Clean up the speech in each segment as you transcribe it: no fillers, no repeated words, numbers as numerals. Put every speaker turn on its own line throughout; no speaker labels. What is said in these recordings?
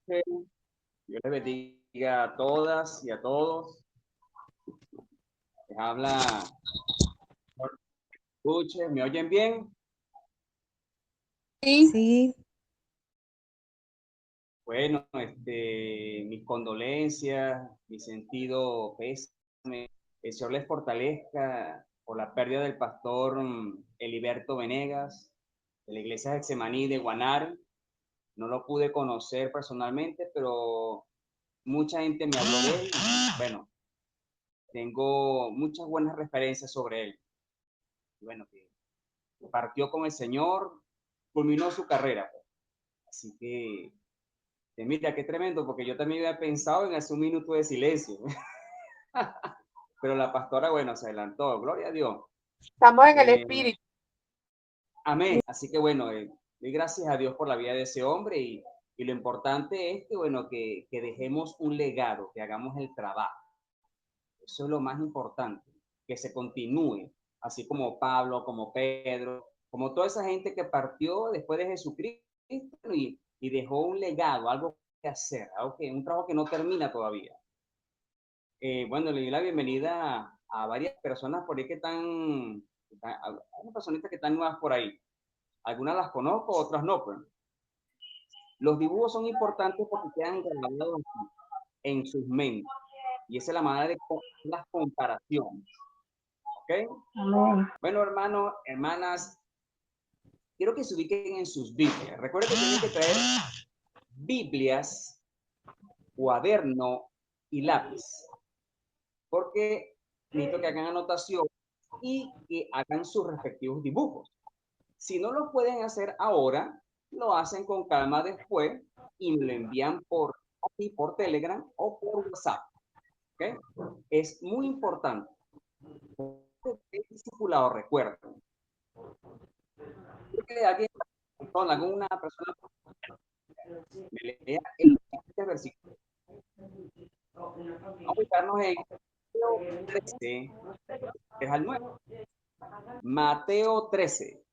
Dios les bendiga a todas y a todos. Les habla, escuchen, ¿me oyen bien?
Sí,
Bueno, mis condolencias, mi sentido pésame. El Señor les fortalezca por la pérdida del pastor Heliberto Venegas, de la iglesia de Getsemaní de Guanare. No lo pude conocer personalmente, pero mucha gente me habló de él. Bueno, tengo muchas buenas referencias sobre él. Bueno, que partió con el Señor, culminó su carrera, pues. Así que, mira, qué tremendo, porque yo también había pensado en hacer un minuto de silencio, pero la pastora, bueno, se adelantó, gloria a Dios.
Estamos en el
Eh,
espíritu.
amén. Así que, bueno, doy gracias a Dios por la vida de ese hombre y lo importante es que, bueno, que dejemos un legado, que hagamos el trabajo. Eso es lo más importante, que se continúe, así como Pablo, como Pedro, como toda esa gente que partió después de Jesucristo y dejó un legado, algo que hacer, un trabajo que no termina todavía. Bueno, le doy la bienvenida a varias personas por ahí que hay unas personitas que están nuevas por ahí. Algunas las conozco, otras no, pues. Los dibujos son importantes porque quedan grabados en sus mentes. Y esa es la manera de las comparaciones. ¿Ok?
Amén.
Bueno, hermanos, hermanas, quiero que se ubiquen en sus Biblias. Recuerden que tienen que traer Biblias, cuaderno y lápiz, porque necesito que hagan anotación y que hagan sus respectivos dibujos. Si no lo pueden hacer ahora, lo hacen con calma después y me lo envían por Telegram o por WhatsApp. ¿Okay? Es muy importante. El discipulado, recuerden. Que alguien, alguna persona me lea este versículo. Vamos a ubicarnos en Mateo 13, 3 al 9. Mateo 13,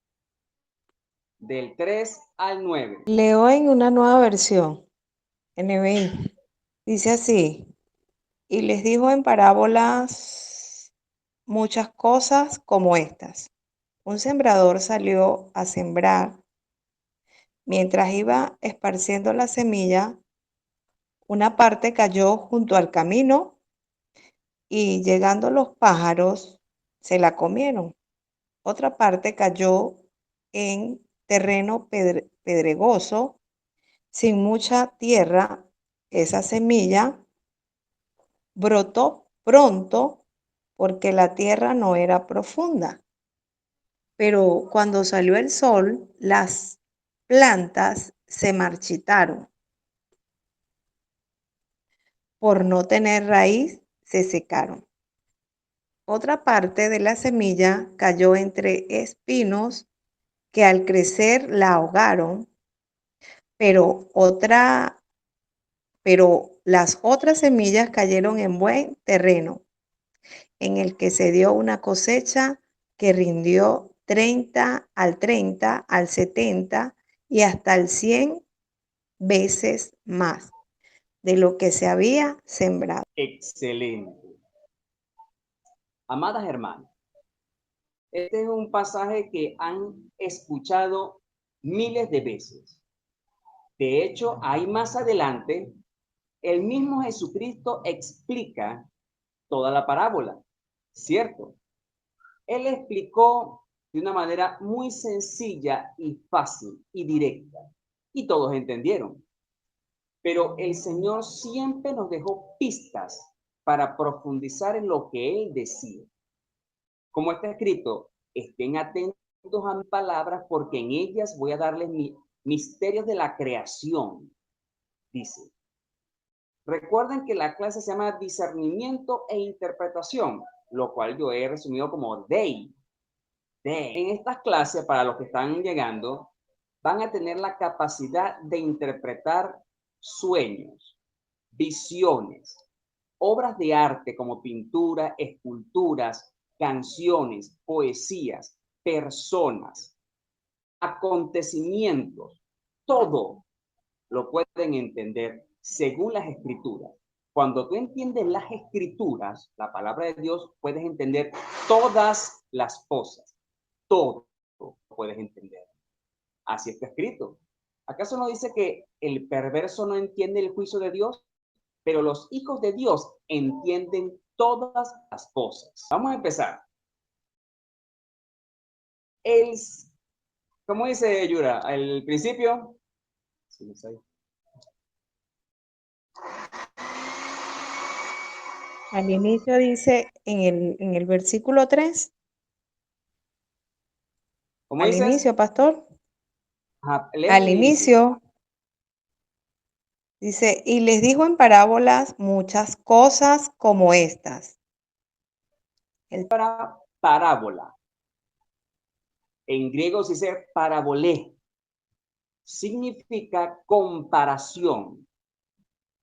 del 3 al 9.
leo en una nueva versión, NBI. Dice así, y les dijo en parábolas muchas cosas como estas. Un sembrador salió a sembrar. Mientras iba esparciendo la semilla, una parte cayó junto al camino y llegando los pájaros se la comieron. Otra parte cayó en terreno pedregoso, sin mucha tierra. Esa semilla brotó pronto porque la tierra no era profunda. Pero cuando salió el sol, las plantas se marchitaron. Por no tener raíz, se secaron. Otra parte de la semilla cayó entre espinos que al crecer la ahogaron, pero las otras semillas cayeron en buen terreno, en el que se dio una cosecha que rindió 30 al 70 y hasta el 100 veces más de lo que se había sembrado.
Excelente. Amadas hermanas, este es un pasaje que han escuchado miles de veces. De hecho, ahí más adelante, el mismo Jesucristo explica toda la parábola, ¿cierto? Él explicó de una manera muy sencilla y fácil y directa, y todos entendieron. Pero el Señor siempre nos dejó pistas para profundizar en lo que Él decía. Como está escrito, estén atentos a mis palabras porque en ellas voy a darles misterios de la creación, dice. Recuerden que la clase se llama discernimiento e interpretación, lo cual yo he resumido como DEI. En estas clases, para los que están llegando, van a tener la capacidad de interpretar sueños, visiones, obras de arte como pintura, esculturas, canciones, poesías, personas, acontecimientos, todo. lo pueden entender según las escrituras. Cuando tú entiendes las escrituras, la palabra de Dios, puedes entender todas las cosas. Todo puedes entender. Así está escrito. ¿Acaso no dice que el perverso no entiende el juicio de Dios? Pero los hijos de Dios entienden todas las cosas. Vamos a empezar. El, ¿Cómo dice Yura? ¿El principio? Sí, no sé.
Al inicio dice en el versículo 3,
¿Cómo
al
dices?
inicio, pastor,
Ajá, lee
al
el inicio.
inicio dice, y les dijo en parábolas muchas cosas como estas.
Para parábola. En griego se dice parabolé. Significa comparación.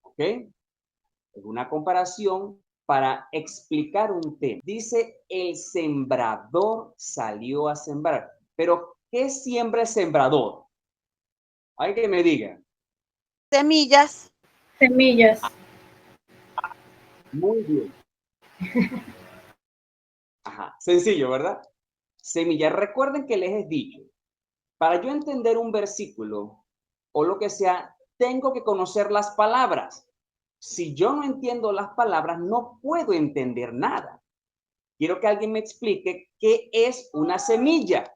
¿Ok? Es una comparación para explicar un tema. Dice, el sembrador salió a sembrar. Pero, ¿qué siembra el sembrador? Hay que me diga.
Semillas.
Semillas.
Muy bien. Ajá, sencillo, ¿verdad? Semilla. Recuerden que les he dicho, para yo entender un versículo o lo que sea, tengo que conocer las palabras. Si yo no entiendo las palabras, no puedo entender nada. Quiero que alguien me explique qué es una semilla.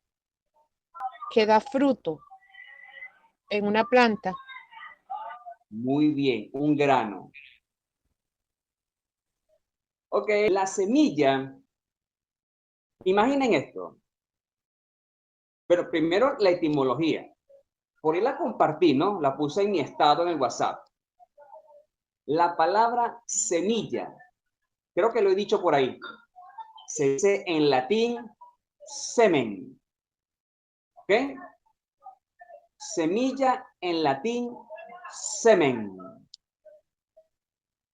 Que da fruto en una planta.
Muy bien, un grano. Ok, la semilla, imaginen esto. Pero primero la etimología. Por ahí la compartí, ¿no? La puse en mi estado en el WhatsApp. La palabra semilla, creo que lo he dicho por ahí, se dice en latín semen. ¿Ok? Semilla en latín semen.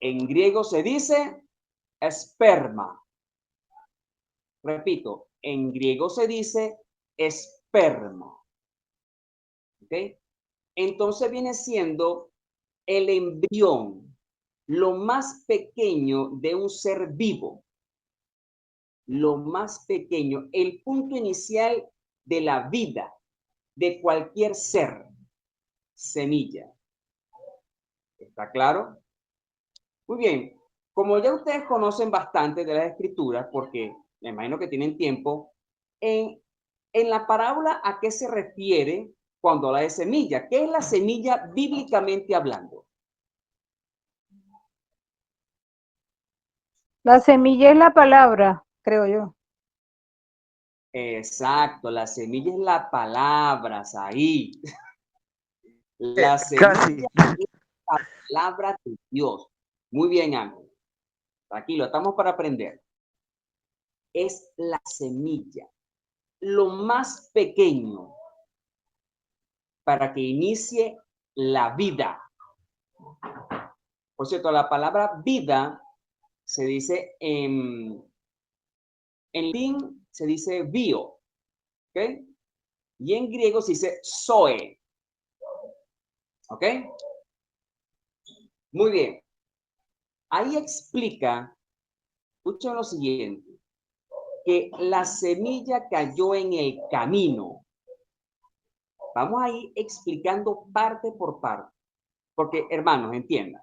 En griego se dice esperma. Repito, en griego se dice esperma. ¿Ok? Entonces viene siendo el embrión, lo más pequeño de un ser vivo, lo más pequeño, el punto inicial de la vida de cualquier ser, semilla. ¿Está claro? Muy bien. Como ya ustedes conocen bastante de las escrituras, porque me imagino que tienen tiempo, en la parábola, ¿a qué se refiere cuando habla de semilla? ¿Qué es la semilla bíblicamente hablando?
La semilla es la palabra, creo yo.
Exacto, la semilla es la palabra, ahí. La semilla es la palabra de Dios. Muy bien, Ángel. Tranquilo, estamos para aprender. Es la semilla, lo más pequeño para que inicie la vida. Por cierto, la palabra vida se dice en latín, se dice bio, ¿ok? Y en griego se dice zoe, ¿ok? Muy bien. Ahí explica, escuchen lo siguiente, que la semilla cayó en el camino. Vamos a ir explicando parte por parte, porque hermanos, entiendan,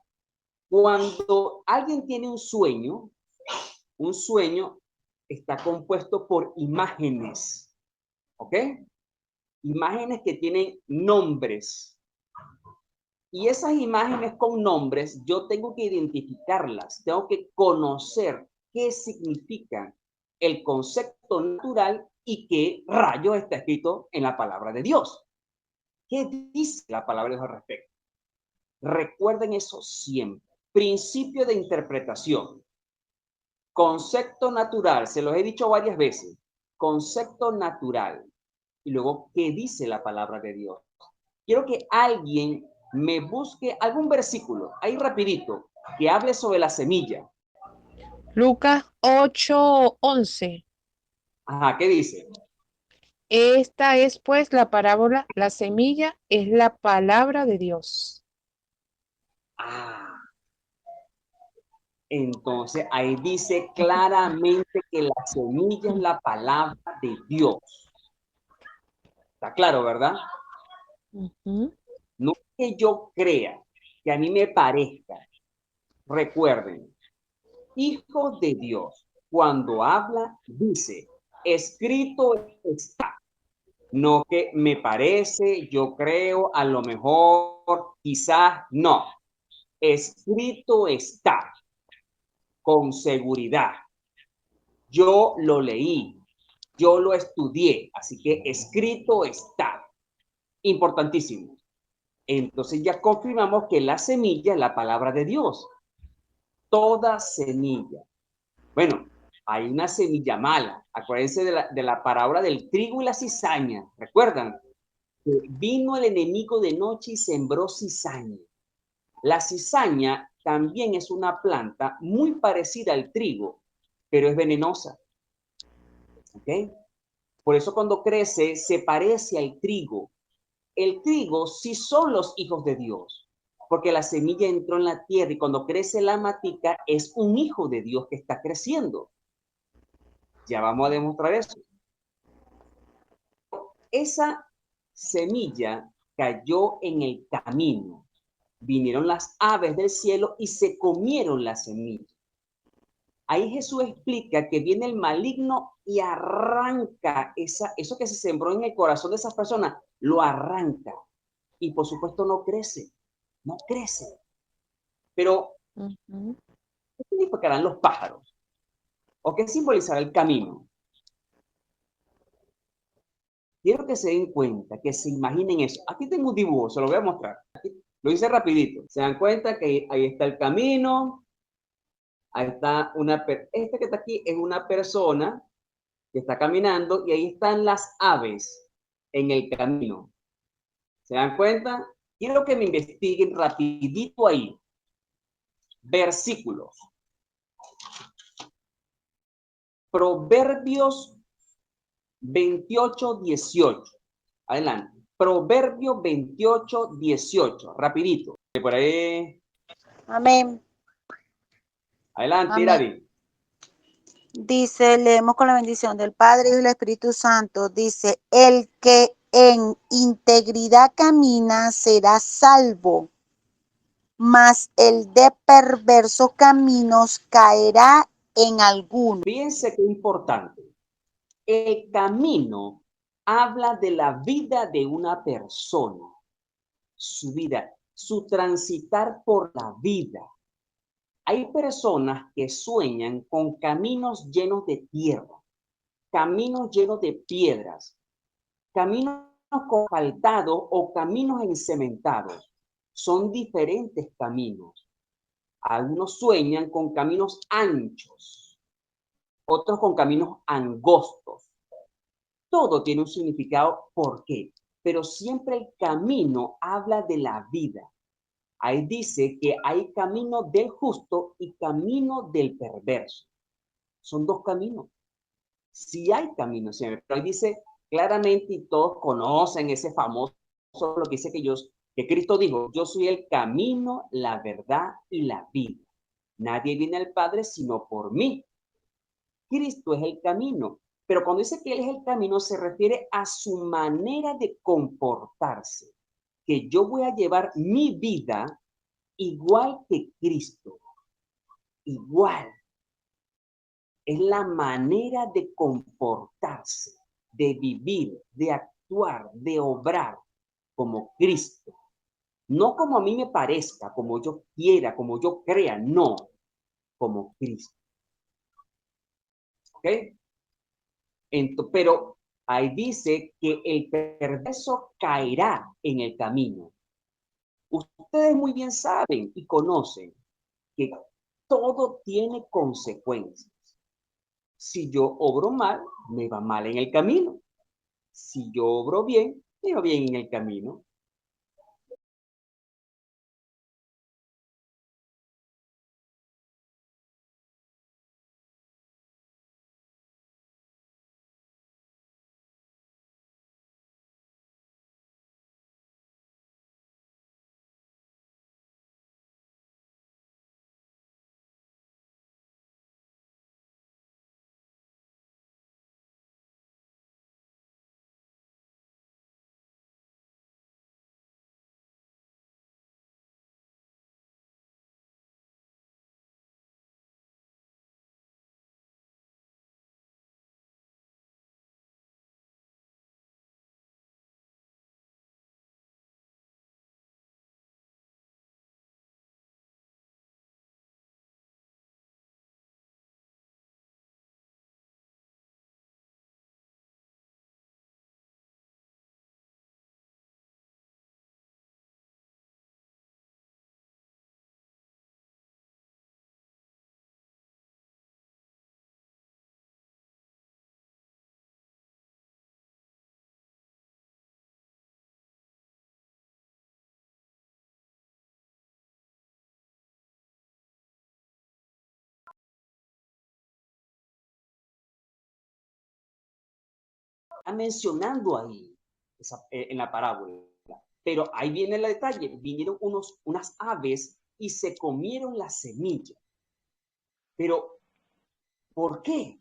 cuando alguien tiene un sueño está compuesto por imágenes, ¿ok? Imágenes que tienen nombres. Y esas imágenes con nombres, yo tengo que identificarlas, tengo que conocer qué significa el concepto natural y qué rayo está escrito en la palabra de Dios. ¿Qué dice la palabra de Dios al respecto? Recuerden eso siempre. Principio de interpretación. Concepto natural, se los he dicho varias veces. Concepto natural. Y luego, ¿qué dice la palabra de Dios? Quiero que alguien me busque algún versículo, ahí rapidito, que hable sobre la semilla.
Lucas 8:11.
Ajá, ¿qué dice?
Esta es pues la parábola, la semilla es la palabra de Dios.
Entonces ahí dice claramente que la semilla es la palabra de Dios. Está claro, ¿verdad?
Ujú.
No es que yo crea, que a mí me parezca. Recuerden, hijo de Dios, cuando habla, dice, escrito está. No que me parece, yo creo, a lo mejor, quizás, no. Escrito está, con seguridad. Yo lo leí, yo lo estudié, así que escrito está. Importantísimo. Entonces ya confirmamos que la semilla es la palabra de Dios. Toda semilla. Bueno, hay una semilla mala. Acuérdense de la parábola del trigo y la cizaña. ¿Recuerdan? Que vino el enemigo de noche y sembró cizaña. La cizaña también es una planta muy parecida al trigo, pero es venenosa. ¿Ok? Por eso cuando crece se parece al trigo. El trigo sí son los hijos de Dios, porque la semilla entró en la tierra y cuando crece la matica es un hijo de Dios que está creciendo. Ya vamos a demostrar eso. Esa semilla cayó en el camino. Vinieron las aves del cielo y se comieron la semilla. Ahí Jesús explica que viene el maligno y arranca eso que se sembró en el corazón de esas personas, lo arranca. Y por supuesto no crece, no crece. Pero,
Ujú.
¿qué significarán los pájaros? ¿O qué simbolizará el camino? Quiero que se den cuenta, que se imaginen eso. Aquí tengo un dibujo, se lo voy a mostrar. Aquí, lo hice rapidito. Se dan cuenta que ahí está el camino, ahí está este que está aquí es una persona que está caminando y ahí están las aves en el camino. ¿Se dan cuenta? Quiero que me investiguen rapidito ahí. Versículos. Proverbios 28:18. Adelante. Proverbios 28:18. Rapidito. Por ahí.
Amén.
Adelante,
Amén.
Iradi.
Dice, leemos con la bendición del Padre y del Espíritu Santo. Dice, el que en integridad camina será salvo, mas el de perversos caminos caerá en alguno.
Fíjense qué importante. El camino habla de la vida de una persona, su vida, su transitar por la vida. Hay personas que sueñan con caminos llenos de tierra, caminos llenos de piedras, caminos asfaltados o caminos encementados. Son diferentes caminos. Algunos sueñan con caminos anchos, otros con caminos angostos. Todo tiene un significado, ¿por qué? Pero siempre el camino habla de la vida. Ahí dice que hay camino del justo y camino del perverso. Son dos caminos. Sí hay caminos, siempre, pero ahí dice claramente y todos conocen ese famoso, lo que dice que Cristo dijo, yo soy el camino, la verdad y la vida. Nadie viene al Padre sino por mí. Cristo es el camino. Pero cuando dice que Él es el camino, se refiere a su manera de comportarse. Que yo voy a llevar mi vida igual que Cristo. Igual. Es la manera de comportarse, de vivir, de actuar, de obrar como Cristo. No como a mí me parezca, como yo quiera, como yo crea, no, como Cristo. ¿Ok? Pero ahí dice que el perverso caerá en el camino. Ustedes muy bien saben y conocen que todo tiene consecuencias. Si yo obro mal, me va mal en el camino. Si yo obro bien, me va bien en el camino. mencionando ahí en la parábola. Pero ahí viene el detalle. Vinieron unas aves y se comieron la semilla. Pero, ¿por qué?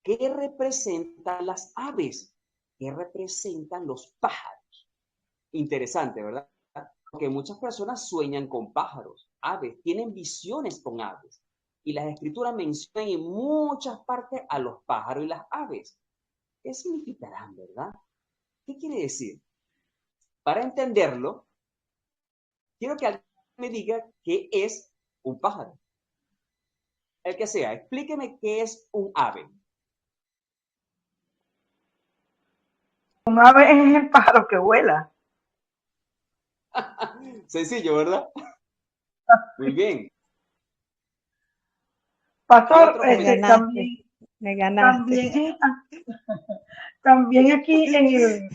¿Qué representan las aves? ¿Qué representan los pájaros? Interesante, ¿verdad? Porque muchas personas sueñan con pájaros, aves, tienen visiones con aves. Y las escrituras mencionan en muchas partes a los pájaros y las aves. ¿Qué significarán, verdad? ¿Qué quiere decir? Para entenderlo, quiero que alguien me diga qué es un pájaro. El que sea, explíqueme qué es un ave.
Un ave es el pájaro que vuela.
Sencillo, ¿verdad? Muy bien.
Pastor,
Otro
Me
comentario.
ganaste, me ganaste.
también aquí en el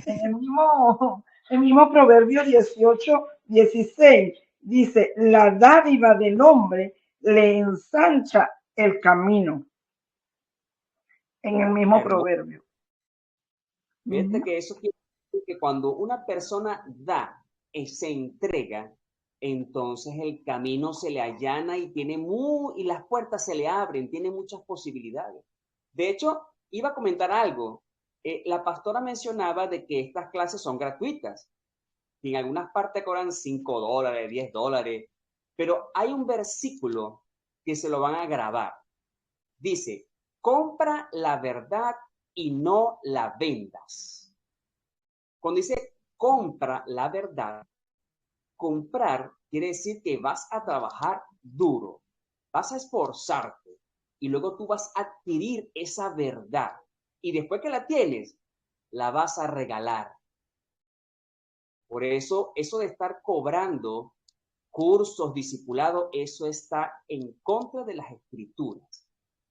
mismo Proverbio 18:16 dice, la dádiva del hombre le ensancha el camino. En el mismo
Hermoso.
proverbio.
Fíjate que eso quiere decir que cuando una persona da y se entrega, entonces el camino se le allana y y las puertas se le abren, tiene muchas posibilidades. De hecho, iba a comentar algo. La pastora mencionaba de que estas clases son gratuitas. Y en algunas partes cobran $5, $10, pero hay un versículo que se lo van a grabar. Dice, compra la verdad y no la vendas. Cuando dice compra la verdad, comprar quiere decir que vas a trabajar duro, vas a esforzarte y luego tú vas a adquirir esa verdad. Y después que la tienes, la vas a regalar. Por eso de estar cobrando cursos, discipulados, eso está en contra de las escrituras.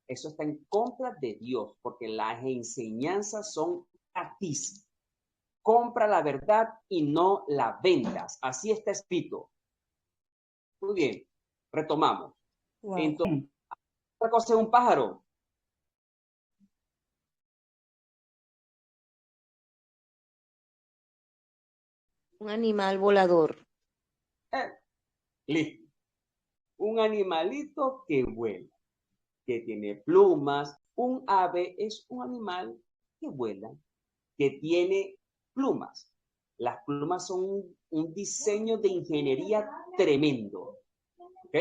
Eso está en contra de Dios, porque las enseñanzas son gratis. Compra la verdad y no la vendas. Así está escrito. Muy bien, retomamos.
Wow.
Entonces, otra cosa es un pájaro.
Un animal volador.
Listo. Un animalito que vuela, que tiene plumas. Un ave es un animal que vuela, que tiene plumas. Las plumas son un diseño de ingeniería tremendo. ¿Ok?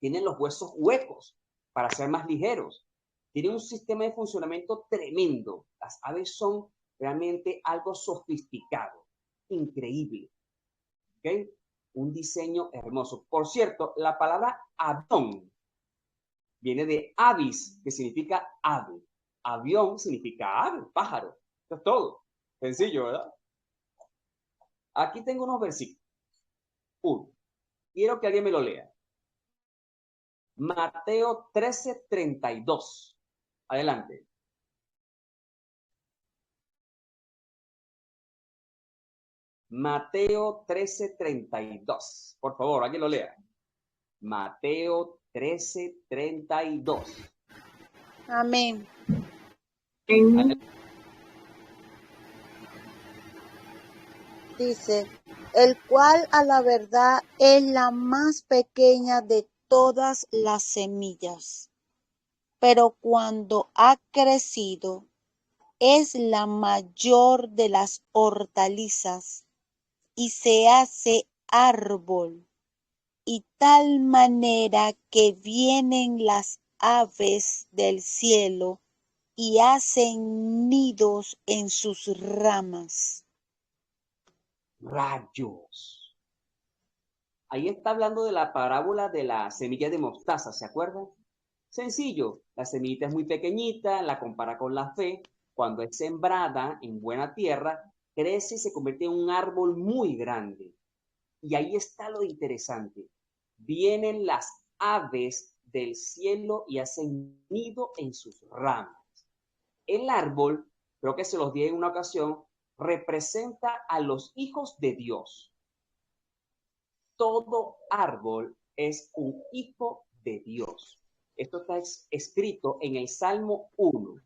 Tienen los huesos huecos para ser más ligeros. Tienen un sistema de funcionamiento tremendo. Las aves son realmente algo sofisticado, increíble. ¿Ok? Un diseño hermoso. Por cierto, la palabra avión viene de avis, que significa ave. Avión significa ave, pájaro. Eso es todo. Sencillo, ¿verdad? Aquí tengo unos versículos. Uno. Quiero que alguien me lo lea. Mateo 13:32. Adelante. Mateo 13:32. Por favor, alguien lo lea. Mateo 13:32.
Amén. Dice, el cual a la verdad es la más pequeña de todas las semillas, pero cuando ha crecido es la mayor de las hortalizas y se hace árbol, y tal manera que vienen las aves del cielo y hacen nidos en sus ramas.
Rayos. Ahí está hablando de la parábola de la semilla de mostaza, ¿se acuerdan? Sencillo, la semillita es muy pequeñita, la compara con la fe. Cuando es sembrada en buena tierra, crece y se convierte en un árbol muy grande. Y ahí está lo interesante. Vienen las aves del cielo y hacen nido en sus ramas. El árbol, creo que se los di en una ocasión, representa a los hijos de Dios. Todo árbol es un hijo de Dios. Esto está escrito en el Salmo 1.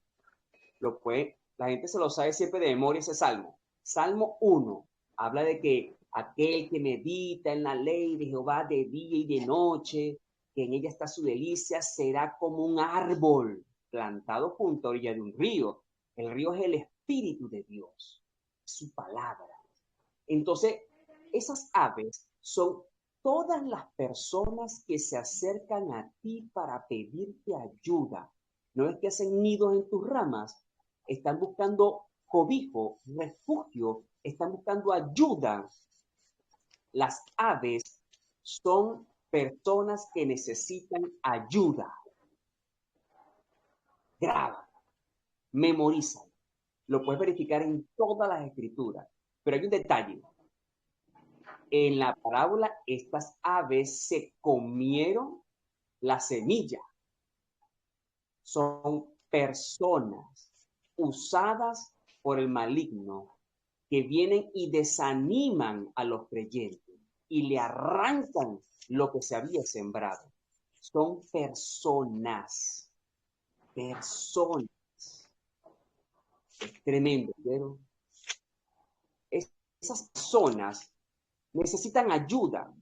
Lo puede La gente se lo sabe siempre de memoria ese salmo. Salmo 1 habla de que aquel que medita en la ley de Jehová de día y de noche, que en ella está su delicia, será como un árbol plantado junto a orilla de un río. El río es el Espíritu de Dios, su palabra. Entonces, esas aves son todas las personas que se acercan a ti para pedirte ayuda. No es que hacen nidos en tus ramas, están buscando cobijo, refugio, están buscando ayuda. Las aves son personas que necesitan ayuda. Graba, memoriza. Lo puedes verificar en todas las escrituras. Pero hay un detalle. En la parábola, estas aves se comieron la semilla. Son personas usadas por el maligno que vienen y desaniman a los creyentes y le arrancan lo que se había sembrado. Son personas. Personas. Es tremendo, ¿pero? Esas personas necesitan ayuda,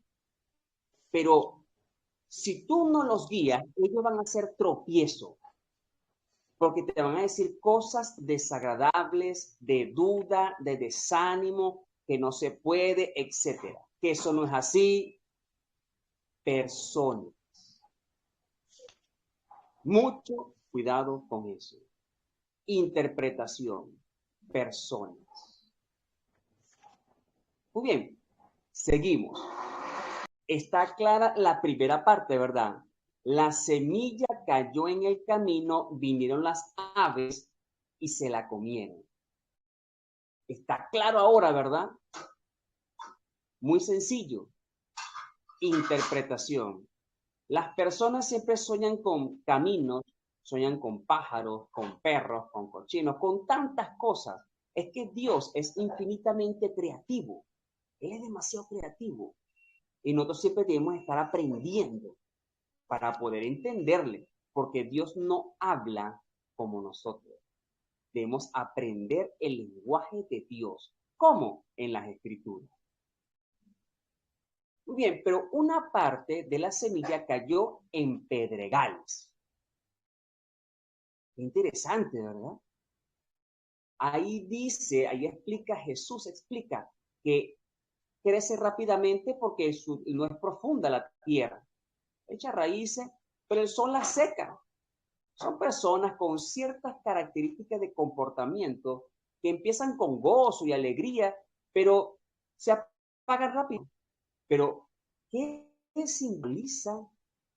pero si tú no los guías, ellos van a hacer tropiezo, porque te van a decir cosas desagradables, de duda, de desánimo, que no se puede, etcétera. Que eso no es así. Personas. Mucho cuidado con eso. Interpretación. Personas. Muy bien, seguimos. Está clara la primera parte, ¿verdad? La semilla cayó en el camino, vinieron las aves y se la comieron. Está claro ahora, ¿verdad? Muy sencillo. Interpretación. Las personas siempre sueñan con caminos, sueñan con pájaros, con perros, con cochinos, con tantas cosas. Es que Dios es infinitamente creativo. Él es demasiado creativo. Y nosotros siempre debemos estar aprendiendo para poder entenderle, porque Dios no habla como nosotros. Debemos aprender el lenguaje de Dios. ¿Cómo? En las escrituras. Muy bien, pero una parte de la semilla cayó en pedregales. Interesante, ¿verdad? Ahí dice, ahí explica, Jesús explica que crece rápidamente porque no es profunda la tierra. Echa raíces, pero el sol la seca. Son personas con ciertas características de comportamiento que empiezan con gozo y alegría, pero se apagan rápido. Pero, ¿qué simbolizan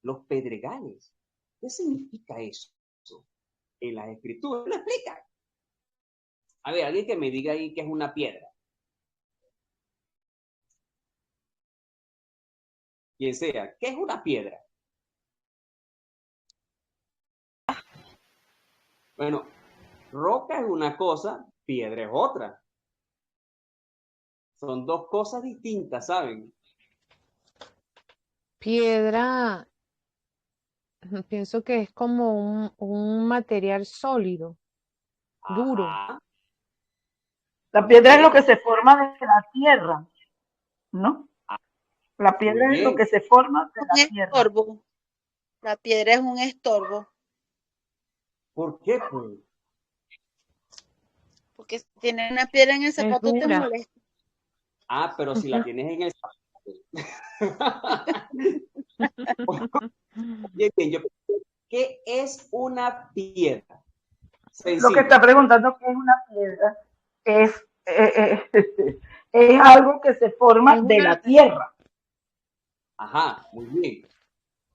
los pedregales? ¿Qué significa eso? En las escrituras lo explican. A ver, alguien que me diga ahí que es una piedra. Quien sea, ¿qué es una piedra? Bueno, roca es una cosa, piedra es otra. Son dos cosas distintas, ¿saben?
Piedra, pienso que es como un material sólido, duro.
Ajá.
La piedra es lo que se forma de la tierra, ¿no? La piedra
Muy
es lo
bien.
que se forma de
Un
la tierra.
estorbo. La piedra es un estorbo,
¿Por qué, pues?
porque si tienes una piedra en el
Es
zapato te
dura.
molesta.
Ah, pero si la tienes en el Bien, bien, yo pensé, ¿qué es una piedra?
Lo que
Sencillo.
está preguntando qué es una piedra es algo que se forma
Es
de
una-
la tierra.
Ajá, muy bien.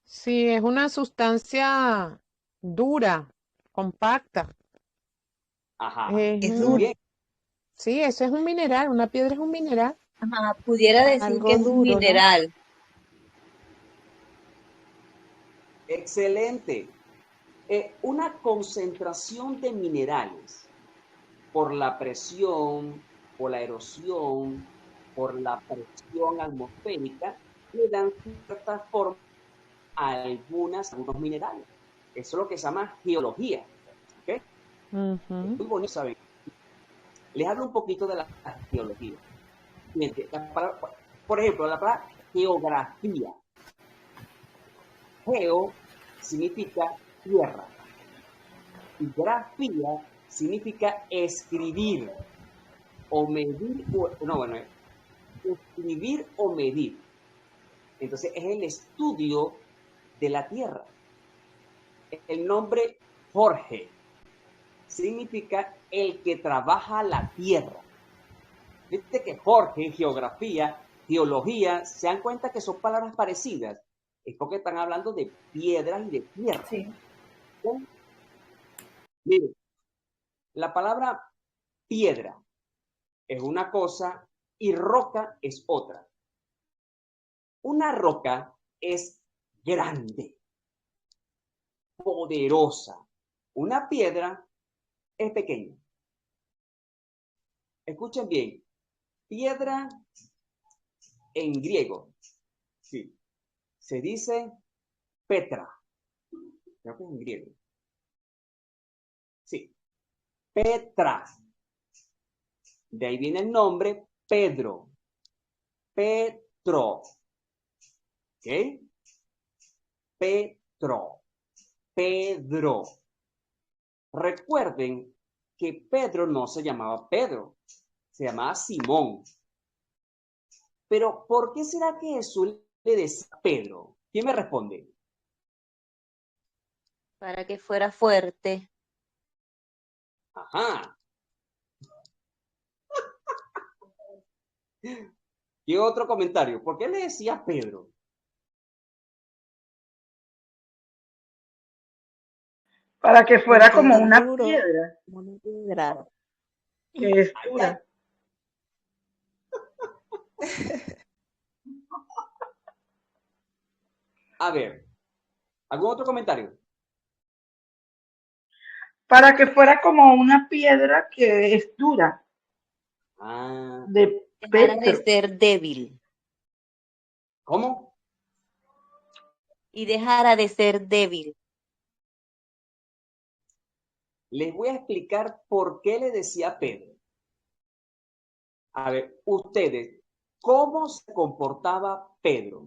Sí, es una sustancia dura, compacta.
Ajá,
Es
muy
duro.
bien.
Sí, eso es un mineral, una piedra es un mineral,
Ajá, pudiera decir
algo
que es un
duro, ¿no?
mineral.
Excelente. Una concentración de minerales por la presión, por la erosión, por la presión atmosférica, le dan cierta forma a algunos minerales. Eso es lo que se llama geología. ¿Okay?
Ujú.
Es muy bonito saber. Les hablo un poquito de la geología. Fíjense, por ejemplo, la palabra geografía. Geo significa tierra. Y grafía significa escribir o medir, escribir o medir. Entonces es el estudio de la tierra. El nombre Jorge significa el que trabaja la tierra. Viste que Jorge, geografía, geología, se dan cuenta que son palabras parecidas. Es porque están hablando de piedras y de tierra.
Sí.
¿Sí? Miren, la palabra piedra es una cosa y roca es otra. Una roca es grande, poderosa. Una piedra es pequeña. Escuchen bien. Piedra en griego, sí, se dice Petra. Creo que es en griego. Sí, Petra. De ahí viene el nombre Pedro. Petro. ¿Ok? Petro. Pedro. Recuerden que Pedro no se llamaba Pedro, se llamaba Simón. Pero, ¿por qué será que Jesús le decía Pedro? ¿Quién me responde?
Para que fuera fuerte.
Ajá. ¿Qué otro comentario? ¿Por qué le decía Pedro?
Para que fuera
Porque
como
era
una
duro,
piedra,
como una piedra.
que es
Ay,
dura.
a ver, ¿algún otro comentario?
Para que fuera como una piedra que es dura,
Ah,
de
Dejara de
Petro.
ser débil.
¿cómo?
Y dejara de ser débil.
Les voy a explicar por qué le decía Pedro. A ver, ustedes, ¿cómo se comportaba Pedro?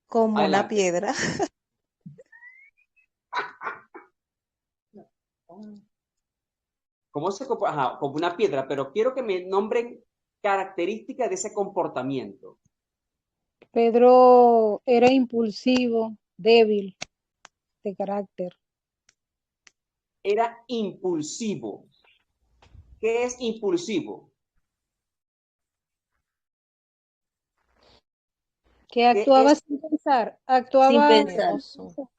Como una
Adelante.
piedra.
¿Cómo se comporta? Ajá, como una piedra, pero quiero que me nombren características de ese comportamiento.
Pedro era impulsivo, débil de carácter.
Era impulsivo. ¿Qué es impulsivo?
Que
¿Qué
actuaba
es?
sin pensar,
Sin
actuaba
pensar.
Miedoso,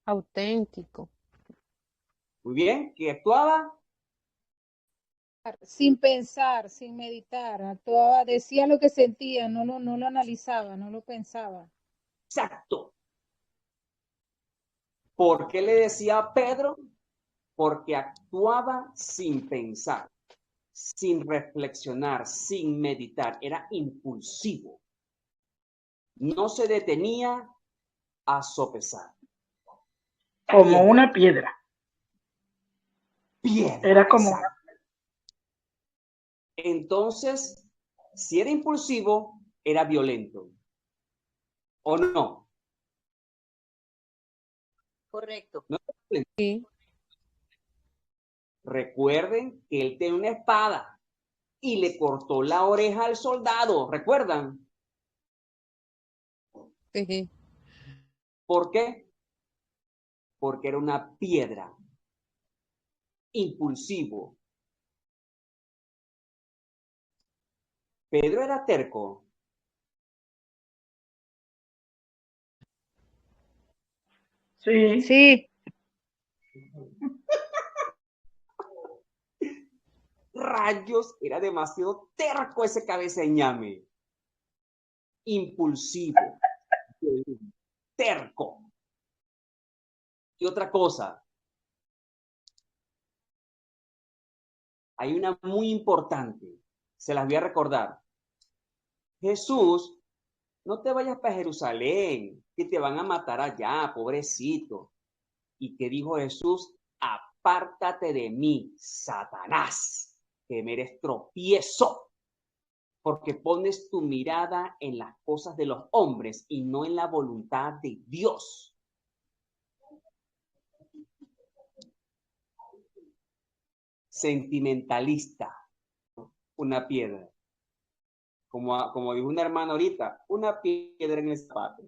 auténtico.
Muy bien, que actuaba.
sin pensar, sin meditar, actuaba, decía lo que sentía, no lo analizaba, no lo pensaba.
Exacto. ¿Por qué le decía a Pedro? Porque actuaba sin pensar, sin reflexionar, sin meditar. Era impulsivo. No se detenía a sopesar.
Como
Piedra.
una piedra.
Piedra.
Era como
Exacto. Entonces, si era impulsivo, era violento. ¿O no?
Correcto.
¿No era violento?
Sí,
Recuerden que él tenía una espada y le cortó la oreja al soldado. ¿Recuerdan?
sí.
¿Por qué? Porque era una piedra. Impulsivo. Pedro era terco.
sí,
Sí,
Rayos, era demasiado terco ese cabeza de ñame. Impulsivo. Terco. Y otra cosa, hay una muy importante. Se las voy a recordar. Jesús no te vayas para Jerusalén, que te van a matar allá, pobrecito. ¿Y qué dijo Jesús? Apártate de mí, Satanás, que me eres tropiezo, porque pones tu mirada en las cosas de los hombres y no en la voluntad de Dios. Sentimentalista, una piedra. Como dijo una hermana ahorita, una piedra en el zapato.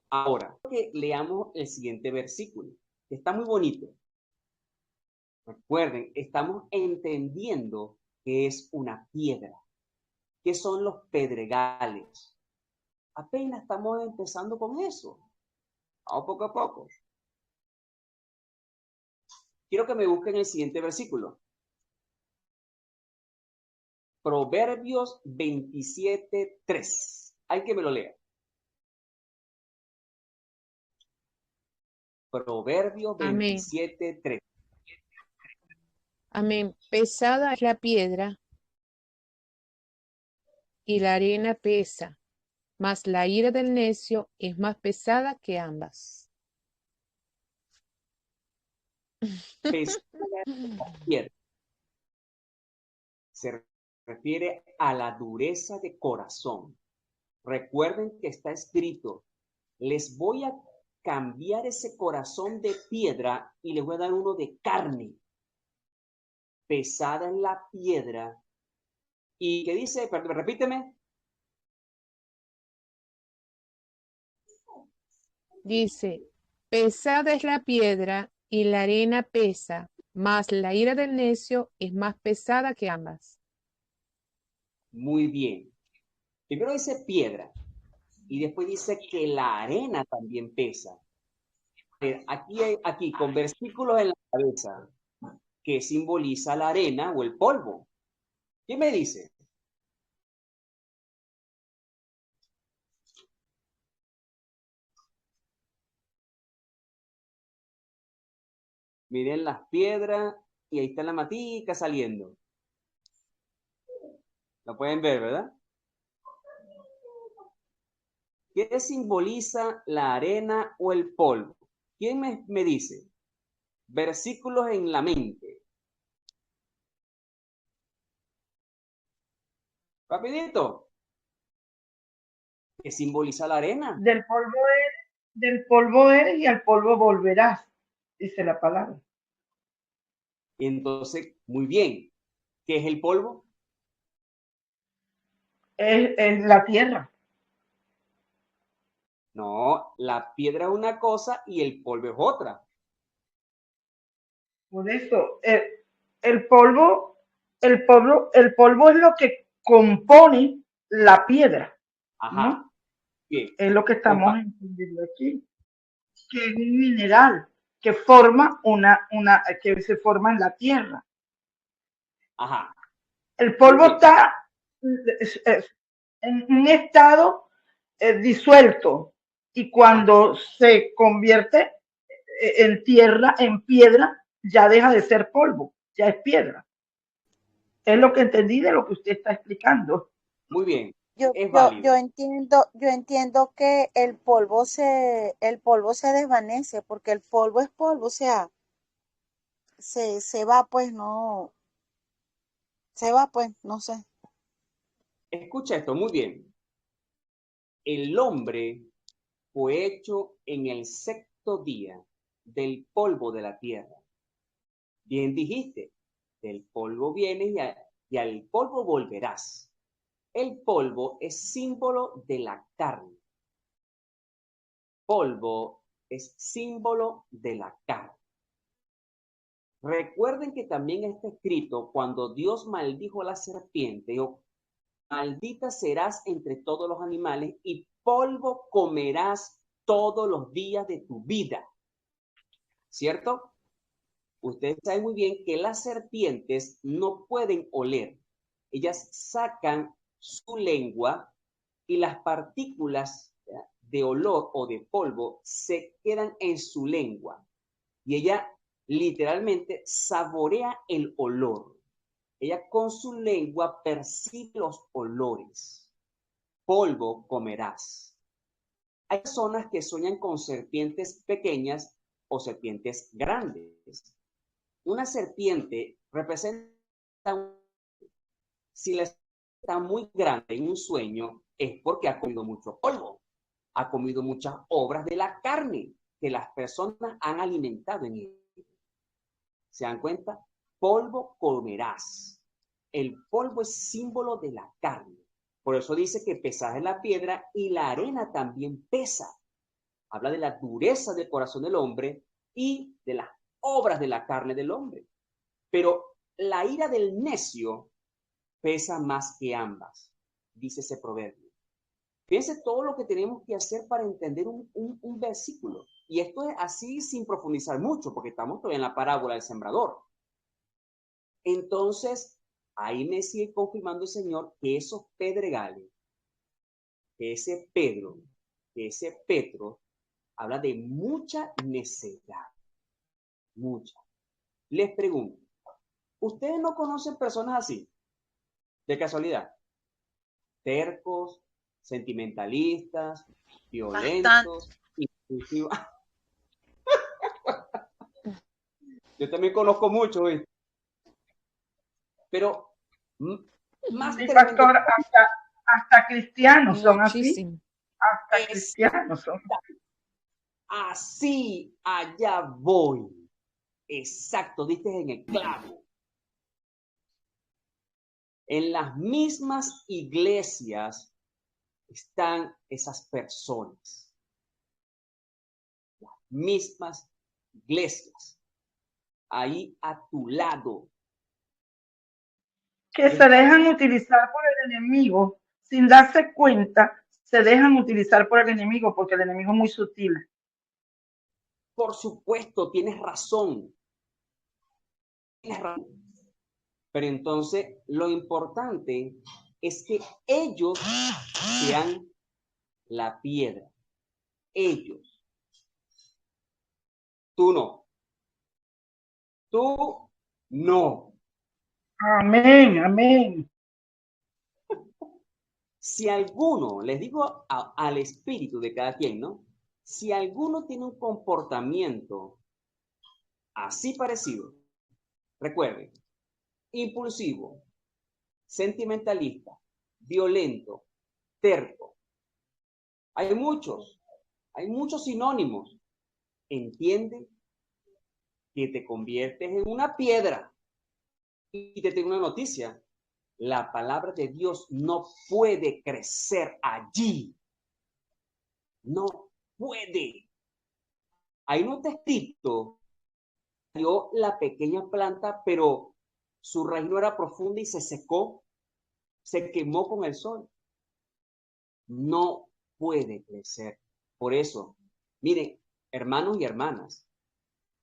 Ahora, que leamos el siguiente versículo, que está muy bonito. Recuerden, estamos entendiendo que es una piedra. ¿Qué son los pedregales? Apenas estamos empezando con eso. Vamos poco a poco. Quiero que me busquen el siguiente versículo. Proverbios 27:3. Hay que me lo lea. Proverbios
Amén.
27:3.
Amén. Pesada es la piedra y la arena pesa, mas la ira del necio es más pesada que ambas.
Pesada la piedra. Se refiere a la dureza de corazón. Recuerden que está escrito, les voy a cambiar ese corazón de piedra y les voy a dar uno de carne. Pesada en la piedra. ¿Y qué dice? Repíteme.
Dice, pesada es la piedra y la arena pesa, mas la ira del necio es más pesada que ambas.
Muy bien. Primero dice piedra y después dice que la arena también pesa. Aquí con versículos en la cabeza que simboliza la arena o el polvo. ¿Qué me dice? Miren las piedras y ahí está la matica saliendo. Lo pueden ver, ¿verdad? ¿Qué simboliza la arena o el polvo? ¿Quién me dice? Versículos en la mente. Rapidito. ¿Qué simboliza la arena?
Del polvo eres y al polvo volverás, dice la palabra.
Entonces, muy bien. ¿Qué es el polvo?
Es la tierra.
No, la piedra es una cosa y el polvo es otra.
Por eso, el polvo es lo que compone la piedra,
Ajá.
¿no?
Bien.
Es lo que estamos entendiendo aquí, que es un mineral que forma que se forma en la tierra.
Ajá.
El polvo está en un estado disuelto y cuando se convierte en tierra, en piedra, ya deja de ser polvo, ya es piedra. Es lo que entendí de lo que usted está explicando.
Muy bien.
Yo entiendo que el polvo se desvanece, porque el polvo es polvo, o sea, se va, pues no sé.
Escucha esto, muy bien. El hombre fue hecho en el sexto día del polvo de la tierra. Bien dijiste, del polvo vienes y al polvo volverás. El polvo es símbolo de la carne. Polvo es símbolo de la carne. Recuerden que también está escrito cuando Dios maldijo a la serpiente, dijo, maldita serás entre todos los animales y polvo comerás todos los días de tu vida. ¿Cierto? Ustedes saben muy bien que las serpientes no pueden oler. Ellas sacan su lengua y las partículas de olor o de polvo se quedan en su lengua. Y ella literalmente saborea el olor. Ella con su lengua percibe los olores. Polvo comerás. Hay personas que sueñan con serpientes pequeñas o serpientes grandes. Una serpiente representa, si la está muy grande en un sueño, es porque ha comido mucho polvo, ha comido muchas obras de la carne que las personas han alimentado en él. ¿Se dan cuenta? Polvo comerás. El polvo es símbolo de la carne. Por eso dice que pesada es la piedra y la arena también pesa. Habla de la dureza del corazón del hombre y de las obras de la carne del hombre. Pero la ira del necio pesa más que ambas, dice ese proverbio. Fíjense todo lo que tenemos que hacer para entender un versículo. Y esto es así sin profundizar mucho, porque estamos todavía en la parábola del sembrador. Entonces, ahí me sigue confirmando el Señor que esos pedregales, que ese Pedro, que ese Petro, habla de mucha necedad. Mucha. Les pregunto, ¿ustedes no conocen personas así? De casualidad. Tercos, sentimentalistas, violentos, impulsivos. Yo también conozco mucho, ¿ves? Pero más
Sí,
tremendo.
pastor, hasta cristianos son así.
Muchísimo.
Hasta cristianos son.
Así, allá voy. Exacto, diste en el clavo. En las mismas iglesias están esas personas. Las mismas iglesias. Ahí a tu lado.
Que se dejan utilizar por el enemigo, sin darse cuenta, se dejan utilizar por el enemigo, porque el enemigo es muy sutil.
Por supuesto, tienes razón. Tienes razón. Pero entonces, lo importante es que ellos sean la piedra. Ellos. Tú no. Tú no.
Amén, amén.
Si alguno, les digo al espíritu de cada quien, ¿no? Si alguno tiene un comportamiento así parecido, recuerden, impulsivo, sentimentalista, violento, terco, hay muchos sinónimos. Entiende que te conviertes en una piedra. Y te tengo una noticia. La palabra de Dios no puede crecer allí. No puede. Ahí no está escrito. Dio la pequeña planta, pero su raíz no era profunda y se secó, se quemó con el sol. No puede crecer. Por eso, miren, hermanos y hermanas,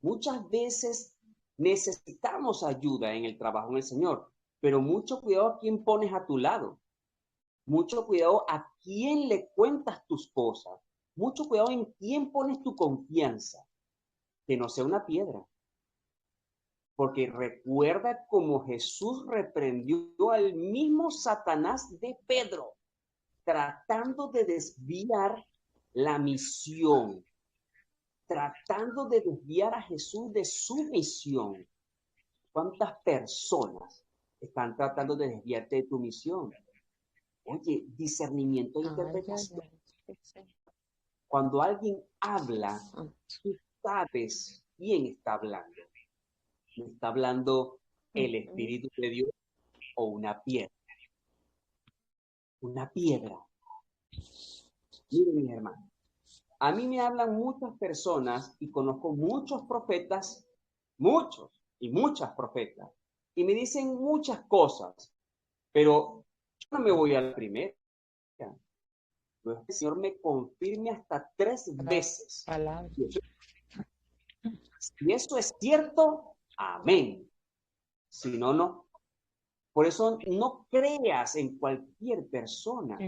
muchas veces necesitamos ayuda en el trabajo en el Señor, pero mucho cuidado a quién pones a tu lado. Mucho cuidado a quién le cuentas tus cosas. Mucho cuidado en quién pones tu confianza. Que no sea una piedra. Porque recuerda cómo Jesús reprendió al mismo Satanás de Pedro, tratando de desviar la misión, tratando de desviar a Jesús de su misión. ¿Cuántas personas están tratando de desviarte de tu misión? Oye, discernimiento de interpretación. Cuando alguien habla, tú sabes quién está hablando. ¿No está hablando el Espíritu de Dios o una piedra? Una piedra. Miren, mis hermanos, a mí me hablan muchas personas y conozco muchos profetas, muchos y muchas profetas, y me dicen muchas cosas, pero yo no me voy a la primera. El Señor me confirme hasta 3 veces. Si eso es cierto, amén. Si no, no. Por eso no creas en cualquier persona.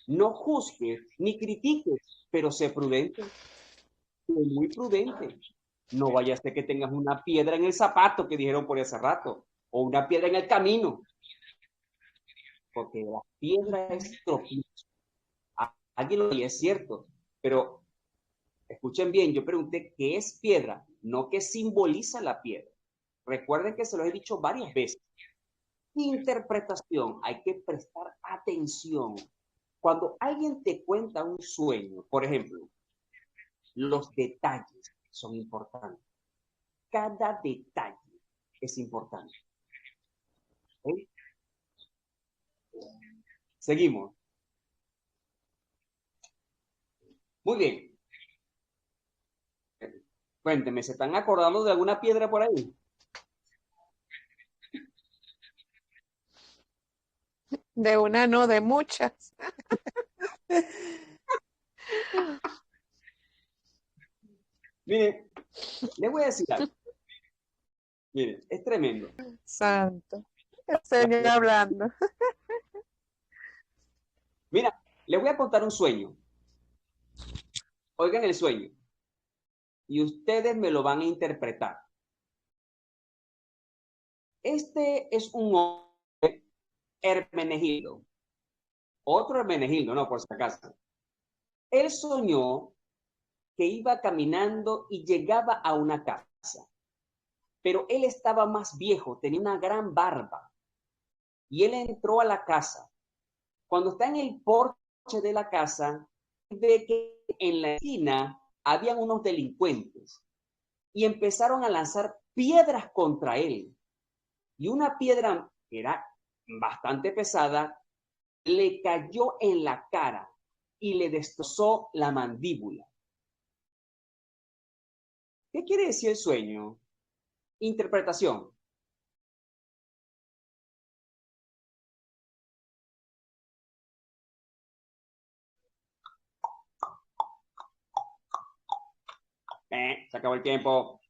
No juzgues ni critiques, pero sé prudente. Sé muy prudente. No vaya a ser que tengas una piedra en el zapato que dijeron por ese rato. o una piedra en el camino, porque la piedra es tropiezo. Alguien lo dice, es cierto, pero escuchen bien, yo pregunté qué es piedra, no qué simboliza la piedra. Recuerden que se lo he dicho varias veces. Interpretación, hay que prestar atención. Cuando alguien te cuenta un sueño, por ejemplo, los detalles son importantes. Cada detalle es importante. ¿Okay? Seguimos. Muy bien. Cuéntenme, ¿se están acordando de alguna piedra por ahí?
De una no, de muchas.
Miren, les voy a decir algo. Miren, es tremendo.
Santo. El Señor hablando.
Mira, les voy a contar un sueño. Oigan el sueño. Y ustedes me lo van a interpretar. Este es un hombre Hermenegildo. Otro Hermenegildo, no, por si acaso. Él soñó que iba caminando y llegaba a una casa. Pero él estaba más viejo, tenía una gran barba. Y él entró a la casa. Cuando está en el porche de la casa, ve que en la esquina habían unos delincuentes y empezaron a lanzar piedras contra él. Y una piedra que era bastante pesada le cayó en la cara y le destrozó la mandíbula. ¿Qué quiere decir el sueño? Interpretación. Se acabó el tiempo.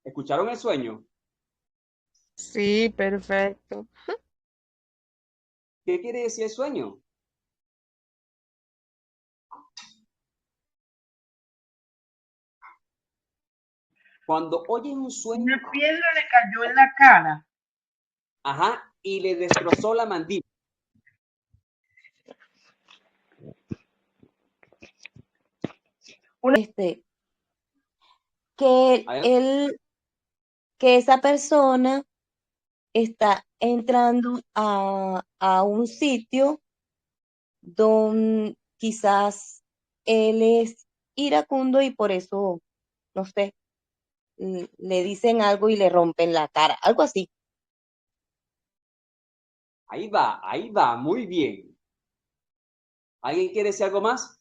¿Escucharon el sueño?
Sí, perfecto.
¿Qué quiere decir el sueño? Cuando oyen un sueño,
Una piedra le cayó en la cara.
ajá, y le destrozó la mandíbula.
Que
Adelante.
que esa persona está entrando a un sitio donde quizás él es iracundo y por eso, no sé, le dicen algo y le rompen la cara, algo así.
Ahí va, muy bien. ¿Alguien quiere decir algo más?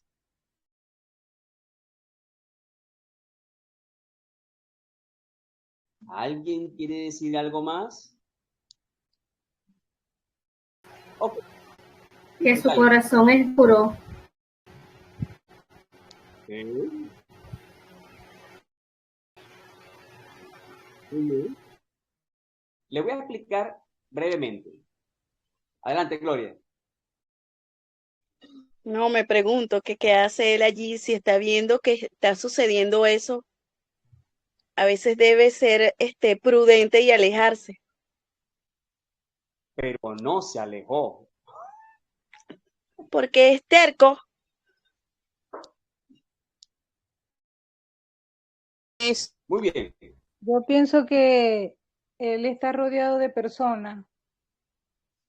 ¿Alguien quiere decir algo más? Ok.
Que su
Dale.
corazón es puro.
Okay. Muy bien. Le voy a explicar brevemente. Adelante, Gloria.
No, me pregunto que qué hace él allí si está viendo que está sucediendo eso. A veces debe ser prudente y alejarse.
Pero no se alejó.
Porque es terco.
Muy bien.
Yo pienso que él está rodeado de personas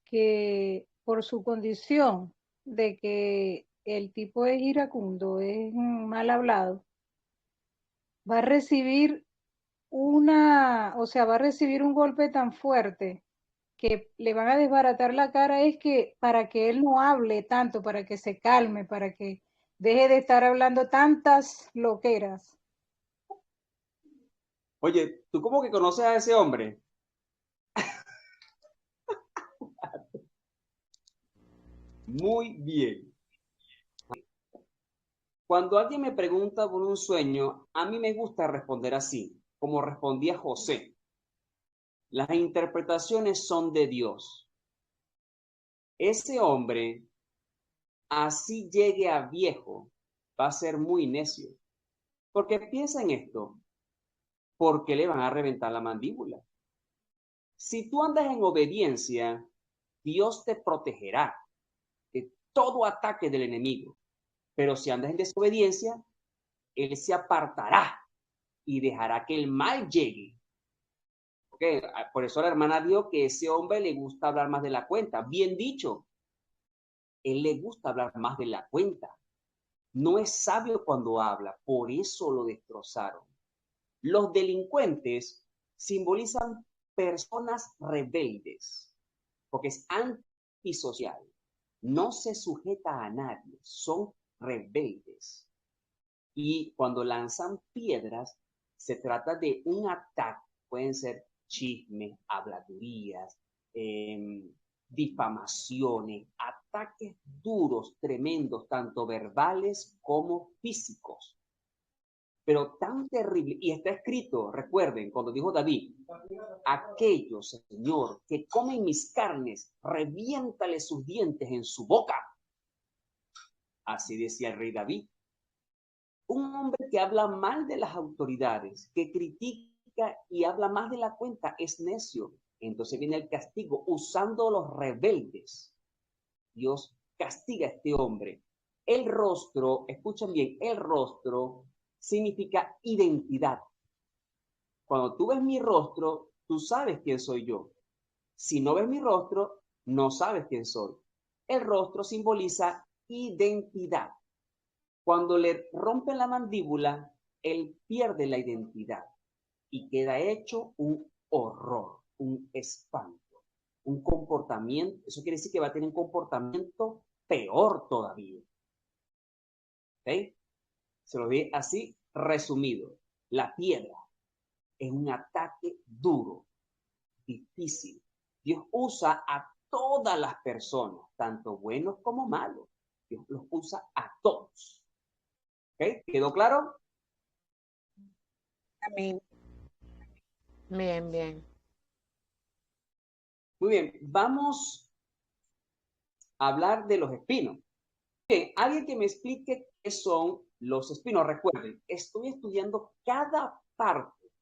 que por su condición de que el tipo es iracundo, es mal hablado, va a recibir va a recibir un golpe tan fuerte que le van a desbaratar la cara, es que para que él no hable tanto, para que se calme, para que deje de estar hablando tantas loqueras.
Oye, ¿tú cómo que conoces a ese hombre? Muy bien. Cuando alguien me pregunta por un sueño, a mí me gusta responder así, como respondía José. Las interpretaciones son de Dios. Ese hombre, así llegue a viejo, va a ser muy necio. Porque piensa en esto. ¿por qué le van a reventar la mandíbula? Si tú andas en obediencia, Dios te protegerá de todo ataque del enemigo. Pero si andas en desobediencia, Él se apartará y dejará que el mal llegue. Okay. Por eso la hermana dijo que ese hombre le gusta hablar más de la cuenta. Bien dicho, él le gusta hablar más de la cuenta. No es sabio cuando habla, por eso lo destrozaron. Los delincuentes simbolizan personas rebeldes, porque es antisocial. No se sujeta a nadie, son rebeldes. Y cuando lanzan piedras, se trata de un ataque. Pueden ser chismes, habladurías, difamaciones, ataques duros, tremendos, tanto verbales como físicos. Pero tan terrible, y está escrito, recuerden, cuando dijo David, aquellos, Señor, que comen mis carnes, reviéntale sus dientes en su boca. Así decía el rey David. Un hombre que habla mal de las autoridades, que critica y habla más de la cuenta, es necio. Entonces viene el castigo usando a los rebeldes. Dios castiga a este hombre. El rostro, escuchen bien, el rostro significa identidad. Cuando tú ves mi rostro, tú sabes quién soy yo. Si no ves mi rostro, no sabes quién soy. El rostro simboliza identidad. Cuando le rompen la mandíbula, él pierde la identidad y queda hecho un horror, un espanto, un comportamiento. Eso quiere decir que va a tener un comportamiento peor todavía. ¿Ok? Se lo di así resumido. La piedra es un ataque duro, difícil. Dios usa a todas las personas, tanto buenos como malos. Dios los usa a todos. ¿Ok? ¿Quedó claro?
Amén.
Bien, bien.
Muy bien, vamos a hablar de los espinos. Bien, alguien que me explique qué son los espinos. Recuerden, estoy estudiando cada parte,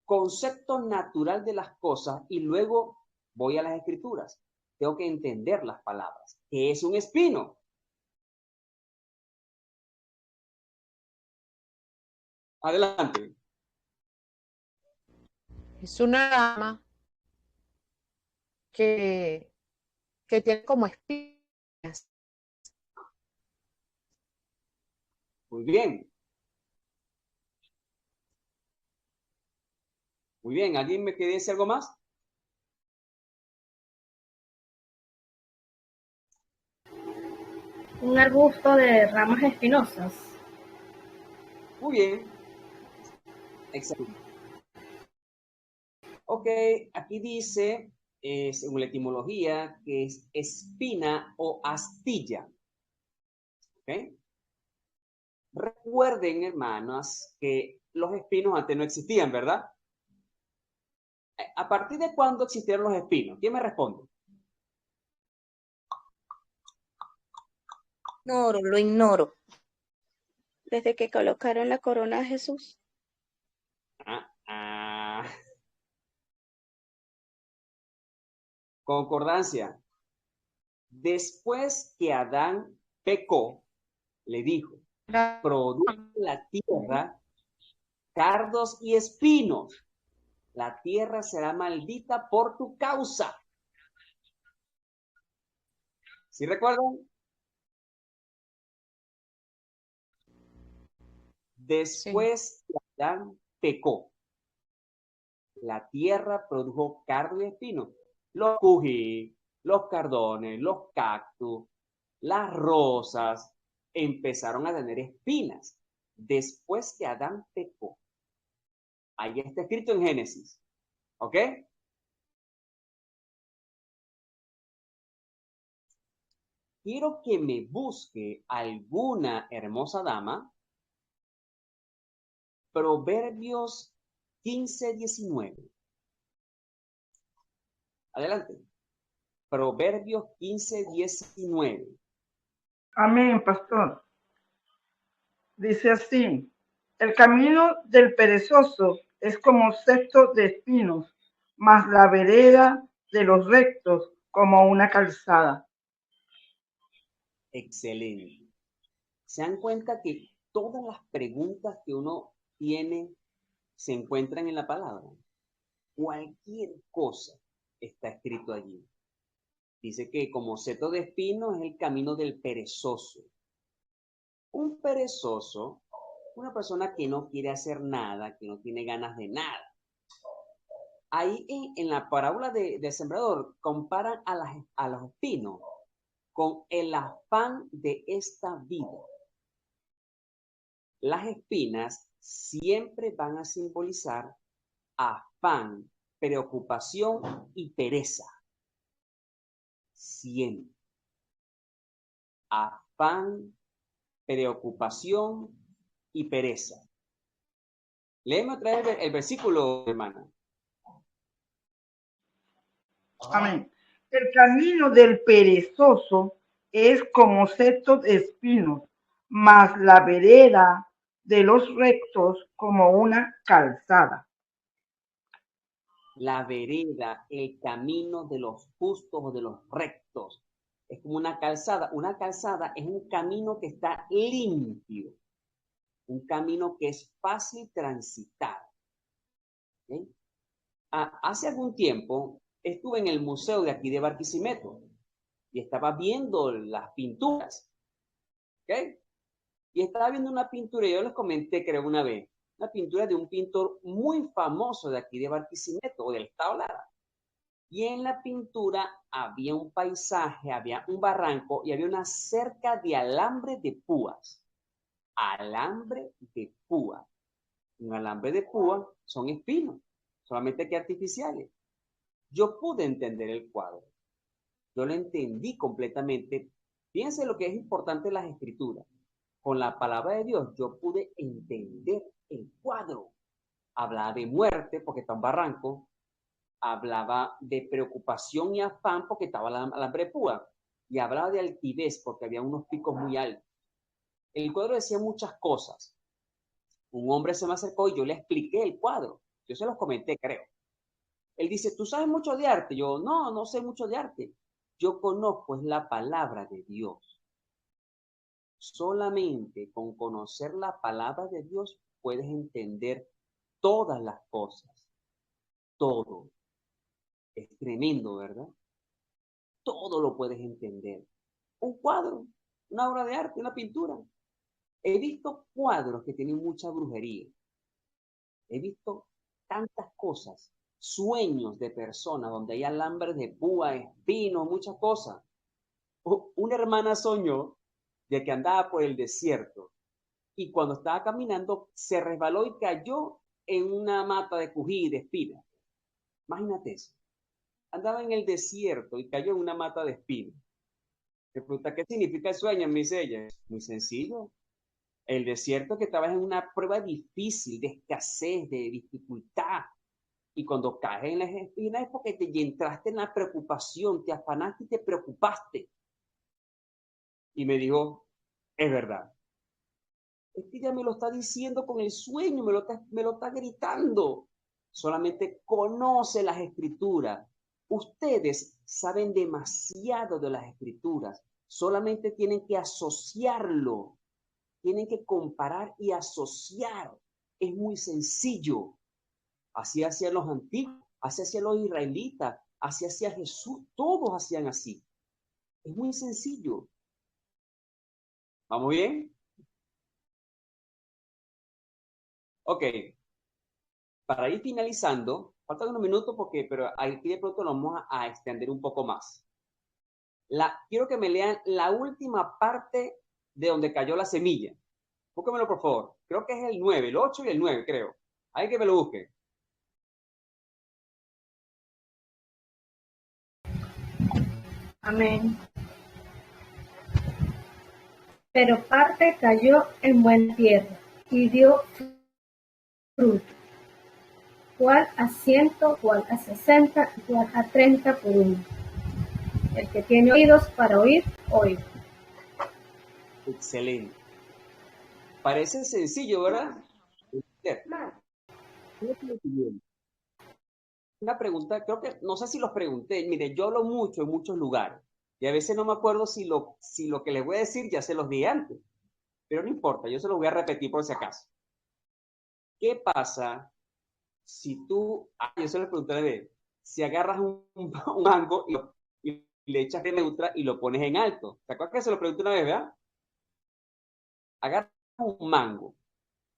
concepto natural de las cosas y luego voy a las escrituras. Tengo que entender las palabras. ¿Qué es un espino? Adelante.
Es una rama que tiene como espinas.
Muy bien. Muy bien. ¿Alguien me quiere decir algo más?
Un arbusto de ramas espinosas.
Muy bien. Excelente. Ok, aquí dice, según la etimología, que es espina o astilla. ¿Ok? Recuerden, hermanas, que los espinos antes no existían, ¿verdad? ¿A partir de cuándo existieron los espinos? ¿Quién me responde?
Lo ignoro.
Desde que colocaron la corona a Jesús.
Concordancia. Después que Adán pecó, le dijo, produce la tierra cardos y espinos. La tierra será maldita por tu causa. ¿Sí recuerdan? Después que Adán pecó, la tierra produjo cardo y espinos. Los cují, los cardones, los cactus, las rosas empezaron a tener espinas después que Adán pecó. Ahí está escrito en Génesis. ¿Ok? Quiero que me busque alguna hermosa dama. Proverbios 15:19. Adelante. Proverbios 15:19.
Amén, pastor. Dice así, el camino del perezoso es como cesto de espinos, mas la vereda de los rectos como una calzada.
Excelente. Se dan cuenta que todas las preguntas que uno tiene se encuentran en la palabra. Cualquier cosa está escrito allí. Dice que como seto de espino es el camino del perezoso. Un perezoso, una persona que no quiere hacer nada, que no tiene ganas de nada. Ahí en la parábola del sembrador comparan a los espinos con el afán de esta vida. Las espinas siempre van a simbolizar afán, preocupación y pereza. Siempre. Afán, preocupación y pereza. Léeme otra vez el versículo, hermana.
Amén. El camino del perezoso es como cesto de espinos, mas la vereda de los rectos como una calzada.
La vereda, el camino de los justos o de los rectos. Es como una calzada. Una calzada es un camino que está limpio. Un camino que es fácil transitar. ¿Okay? Hace algún tiempo estuve en el museo de aquí de Barquisimeto y estaba viendo las pinturas. ¿Okay? Y estaba viendo una pintura, y yo les comenté, creo, una vez, una pintura de un pintor muy famoso de aquí de Barquisimeto, o del estado Lara. Y en la pintura había un paisaje, había un barranco y había una cerca de alambre de púas. Alambre de púa. Un alambre de púa son espinos, solamente que artificiales. Yo pude entender el cuadro. Yo lo entendí completamente. Fíjense lo que es importante en las escrituras. Con la palabra de Dios yo pude entender el cuadro. Hablaba de muerte porque está un barranco. Hablaba de preocupación y afán porque estaba la alambre de púa. Y hablaba de altivez porque había unos picos muy altos. El cuadro decía muchas cosas. Un hombre se me acercó y yo le expliqué el cuadro. Yo se los comenté, creo. Él dice, ¿tú sabes mucho de arte? Yo, no sé mucho de arte. Yo conozco es la palabra de Dios. Solamente con conocer la palabra de Dios puedes entender todas las cosas. Todo. Es tremendo, ¿verdad? Todo lo puedes entender. Un cuadro, una obra de arte, una pintura. He visto cuadros que tienen mucha brujería. He visto tantas cosas, sueños de personas donde hay alambres de púa, espinos, muchas cosas. Una hermana soñó de que andaba por el desierto y cuando estaba caminando se resbaló y cayó en una mata de cují y de espinas. Imagínate eso. Andaba en el desierto y cayó en una mata de espinas. Me pregunta, ¿qué significa el sueño? Me dice ella. Muy sencillo. El desierto que estabas en una prueba difícil, de escasez, de dificultad. Y cuando caes en las espinas es porque te entraste en la preocupación, te afanaste y te preocupaste. Y me dijo, es verdad. Es que ella me lo está diciendo con el sueño, me lo está gritando. Solamente conoce las escrituras. Ustedes saben demasiado de las escrituras. Solamente tienen que asociarlo. Tienen que comparar y asociar. Es muy sencillo. Así hacían los antiguos, así hacían los israelitas, así hacía Jesús. Todos hacían así. Es muy sencillo. ¿Vamos bien? Ok. Para ir finalizando, faltan unos minutos pero aquí de pronto nos vamos a extender un poco más. Quiero que me lean la última parte de donde cayó la semilla. Búsquemelo, por favor. Creo que es el 9, el 8 y el 9, creo. Hay que me lo busque.
Amén. Pero parte cayó en buena tierra y dio fruto, cual a 100, cual a 60, cual a 30 por uno. El que tiene oídos para oír, oiga.
Excelente. Parece sencillo, ¿verdad? Fíjate lo siguiente. Una pregunta, creo que, no sé si los pregunté, mire, yo hablo mucho en muchos lugares y a veces no me acuerdo si lo que les voy a decir ya se los di antes, pero no importa, yo se los voy a repetir por si acaso. ¿Qué pasa si tú, yo se lo pregunté una vez, si agarras un mango y le echas de neutra y lo pones en alto? ¿Te acuerdas que se lo pregunté una vez, verdad? Agarras un mango,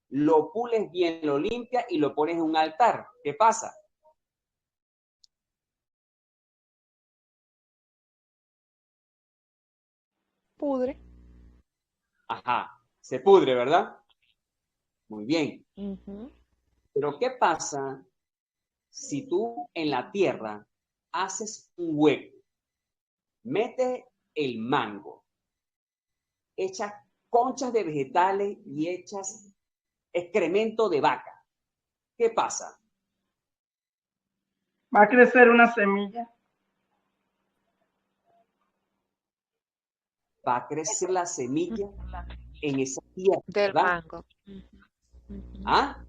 lo pules bien, lo limpias y lo pones en un altar. ¿Qué pasa?
Pudre.
Ajá, se pudre, ¿verdad? Muy bien.
Ujú.
Pero ¿qué pasa si tú en la tierra haces un hueco, metes el mango, echas conchas de vegetales y echas excremento de vaca? ¿Qué pasa?
Va a crecer una semilla.
Va a crecer la semilla en esa tierra,
Del
¿verdad?
mango. Ujú.
¿Ah?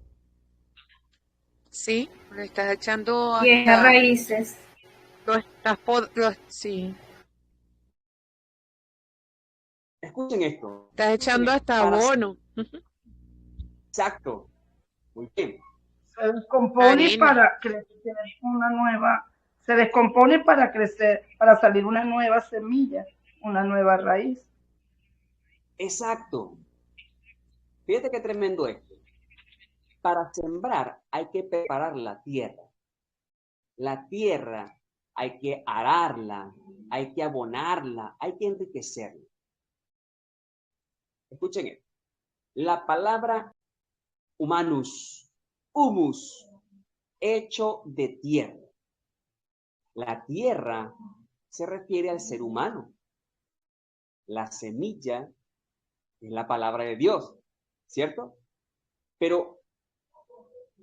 Sí, le estás echando
Tiene
hasta,
raíces.
sí,
Escuchen esto.
estás echando hasta
Para ser
abono,
exacto. Muy bien.
Se descompone
arena.
para crecer una nueva, se descompone para crecer, para salir una nueva semilla, una nueva raíz.
Exacto. Fíjate qué tremendo esto. Para sembrar hay que preparar la tierra. La tierra hay que ararla, hay que abonarla, hay que enriquecerla. Escuchen esto. La palabra humanus, humus, hecho de tierra. La tierra se refiere al ser humano. La semilla es la palabra de Dios, ¿cierto? Pero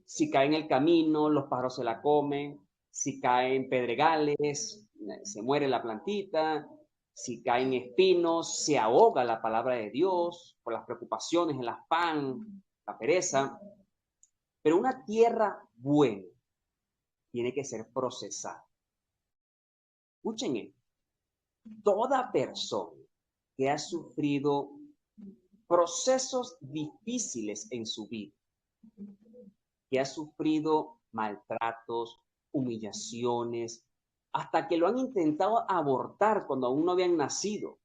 si cae en el camino, los pájaros se la comen. Si cae en pedregales, se muere la plantita. Si cae en espinos, se ahoga la palabra de Dios por las preocupaciones, el afán, la pereza. Pero una tierra buena tiene que ser procesada. Escuchen esto. Toda persona que ha sufrido procesos difíciles en su vida, que ha sufrido maltratos, humillaciones, hasta que lo han intentado abortar cuando aún no habían nacido.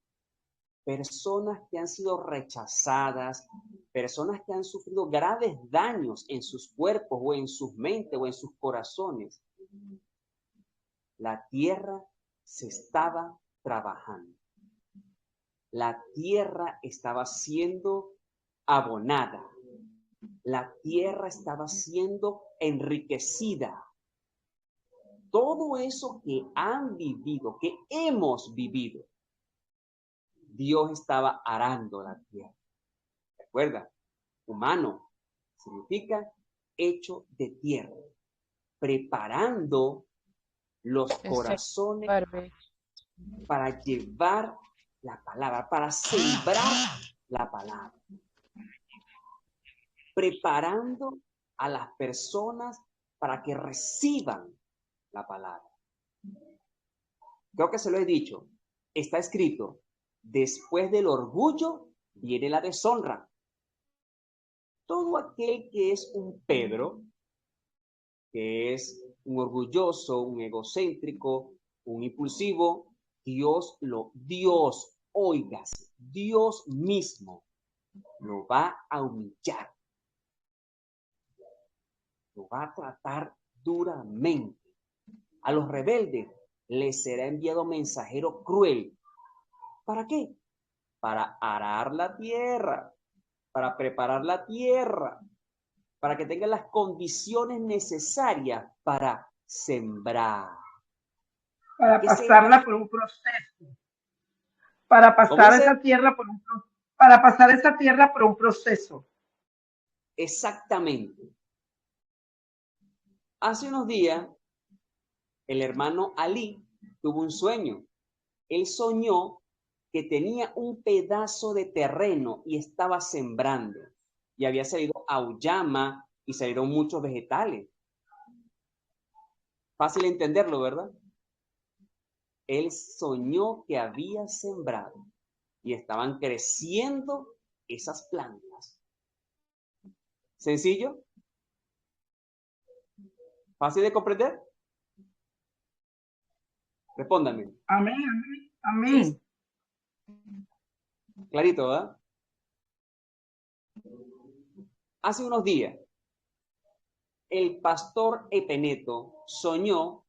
Personas que han sido rechazadas, personas que han sufrido graves daños en sus cuerpos o en sus mentes o en sus corazones. La tierra se estaba trabajando. La tierra estaba siendo abonada. La tierra estaba siendo enriquecida. Todo eso que han vivido, que hemos vivido, Dios estaba arando la tierra. ¿Recuerda? Humano significa hecho de tierra, preparando los corazones para llevar la palabra, para sembrar la palabra, preparando a las personas para que reciban la palabra. Creo que se lo he dicho, está escrito, después del orgullo viene la deshonra. Todo aquel que es un Pedro, que es un orgulloso, un egocéntrico, un impulsivo, Dios, óigase, Dios mismo lo va a humillar, lo va a tratar duramente. A los rebeldes les será enviado mensajero cruel. ¿Para qué? Para arar la tierra, para preparar la tierra, para que tengan las condiciones necesarias para sembrar.
Para pasarla por un proceso. Para pasar esa tierra por un proceso. Para pasar esa tierra por un proceso.
Exactamente. Hace unos días, el hermano Ali tuvo un sueño. Él soñó que tenía un pedazo de terreno y estaba sembrando. Y había salido auyama y salieron muchos vegetales. Fácil entenderlo, ¿verdad? Él soñó que había sembrado y estaban creciendo esas plantas. ¿Sencillo? ¿Fácil de comprender? Respóndanme.
Amén, amén, amén.
Clarito, ¿verdad? Hace unos días, el pastor Epeneto soñó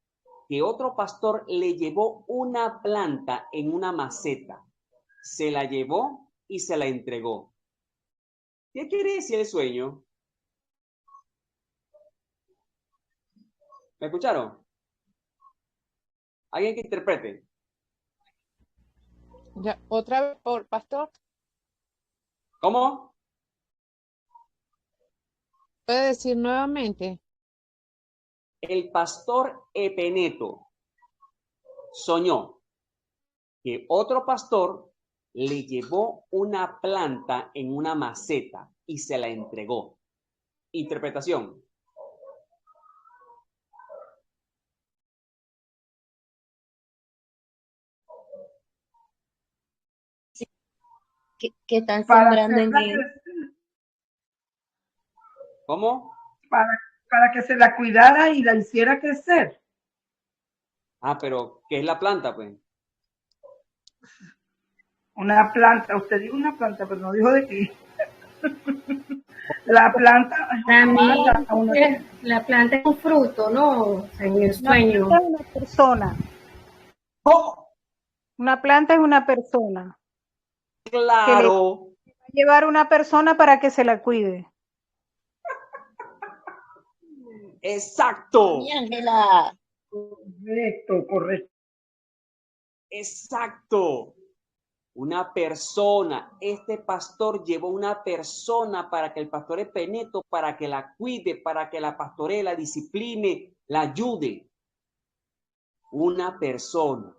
que otro pastor le llevó una planta en una maceta. Se la llevó y se la entregó. ¿Qué quiere decir el sueño? ¿Me escucharon? ¿Alguien que interprete?
Ya, otra vez, por pastor,
¿Cómo?
¿puede decir nuevamente?
El pastor Epeneto soñó que otro pastor le llevó una planta en una maceta y se la entregó. Interpretación.
Que están
Para
sembrando en
hacerla
él.
crecer,
¿Cómo?
para que se la cuidara y la hiciera crecer.
Ah, pero ¿qué es la planta, pues?
Una planta, usted dijo una planta, pero no dijo de qué. La planta es una
También
mata,
la planta es un fruto, ¿no? En el sueño.
Una planta es una persona.
¿Cómo?
Una planta es una persona. Que le va
Claro.
a llevar una persona para que se la cuide.
Exacto.
Mi Ángela.
correcto, correcto.
Exacto. Una persona. Este pastor llevó una persona para que el pastor Epeneto, para que la cuide, para que la pastoree, la discipline, la ayude. Una persona.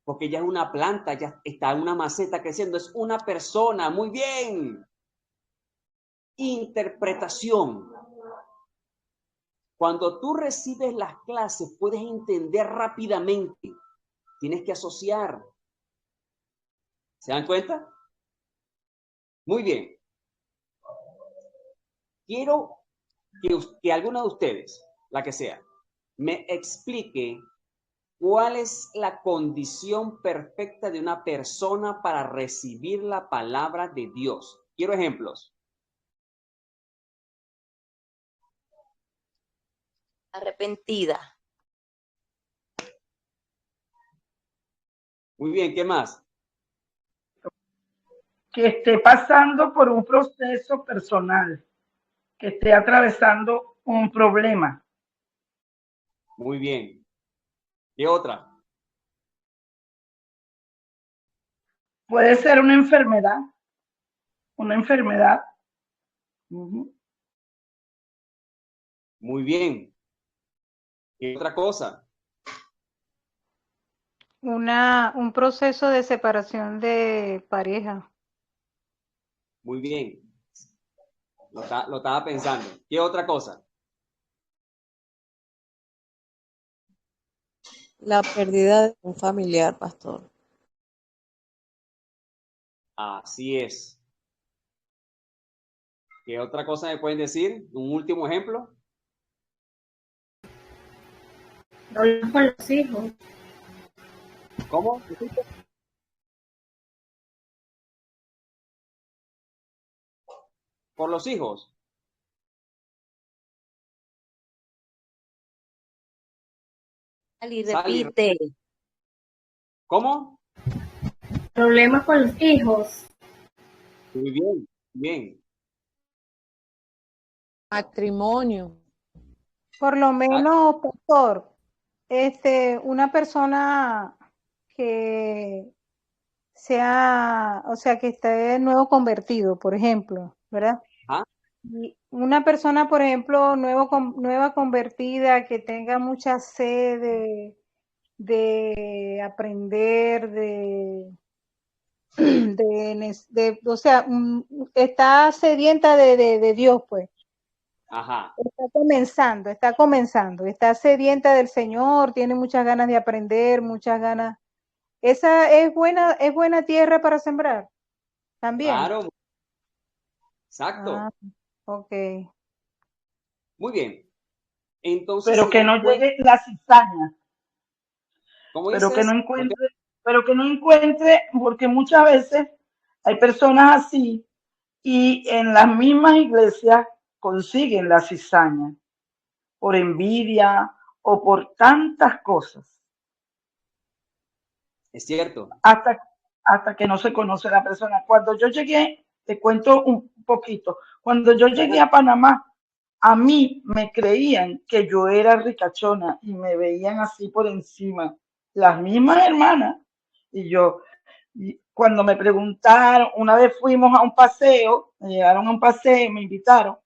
Porque ya es una planta, ya está en una maceta creciendo. Es una persona. Muy bien. Interpretación. Cuando tú recibes las clases, puedes entender rápidamente. Tienes que asociar. ¿Se dan cuenta? Muy bien. Quiero que alguno de ustedes, la que sea, me explique cuál es la condición perfecta de una persona para recibir la palabra de Dios. Quiero ejemplos.
Arrepentida.
Muy bien, ¿qué más?
Que esté pasando por un proceso personal, que esté atravesando un problema.
Muy bien. ¿Qué otra?
Puede ser una enfermedad. Una enfermedad. Uh-huh.
Muy bien. ¿Qué otra cosa?
Un proceso de separación de pareja.
Muy bien. Lo estaba pensando. ¿Qué otra cosa?
La pérdida de un familiar, pastor.
Así es. ¿Qué otra cosa me pueden decir? Un último ejemplo.
Problemas con los hijos.
¿Cómo? Por los hijos.
Y
Sally,
repite.
¿cómo?
Problemas con los hijos.
Muy bien, bien.
Matrimonio.
Por lo menos, pastor, una persona que sea, o sea, que esté de nuevo convertido, por ejemplo, ¿verdad?
¿Ah?
Y una persona, por ejemplo, nueva convertida, que tenga mucha sed de aprender, o sea, está sedienta de Dios, pues.
Ajá,
está comenzando, está sedienta del Señor, tiene muchas ganas de aprender, muchas ganas. Esa es buena tierra para sembrar también.
claro,
Ah,
exacto.
ok.
Muy bien. Entonces
Pero
se
que
dan
no
cuenta,
llegue la cizaña,
¿cómo
pero que no
dices?
encuentre, pero que no encuentre, porque muchas veces hay personas así y en las mismas iglesias consiguen la cizaña por envidia o por tantas cosas,
Es cierto.
hasta, hasta que no se conoce la persona. Cuando yo llegué, te cuento un poquito, cuando yo llegué a Panamá, a mí me creían que yo era ricachona y me veían así por encima, las mismas hermanas. Y yo, y cuando me preguntaron, una vez fuimos a un paseo, me llevaron a un paseo, me invitaron,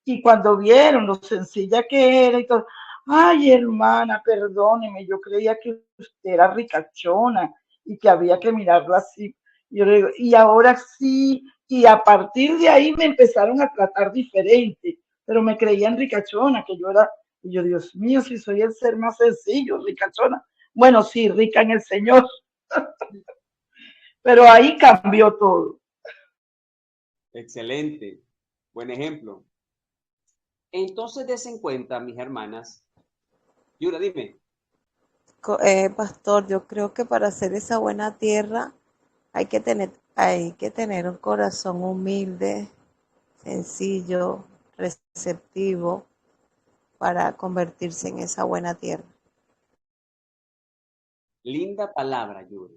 y cuando vieron lo sencilla que era y todo, ay hermana, perdóneme, yo creía que usted era ricachona y que había que mirarla así. Yo le digo, y ahora sí, y a partir de ahí me empezaron a tratar diferente, pero me creían ricachona, que yo era, y yo, Dios mío, si soy el ser más sencillo, ricachona. Bueno, sí, rica en el Señor, pero ahí cambió todo.
Excelente. Buen ejemplo. Entonces, des en cuenta, mis hermanas. Yura, dime.
Pastor, yo creo que para hacer esa buena tierra hay que tener un corazón humilde, sencillo, receptivo para convertirse en esa buena tierra.
Linda palabra, Yura.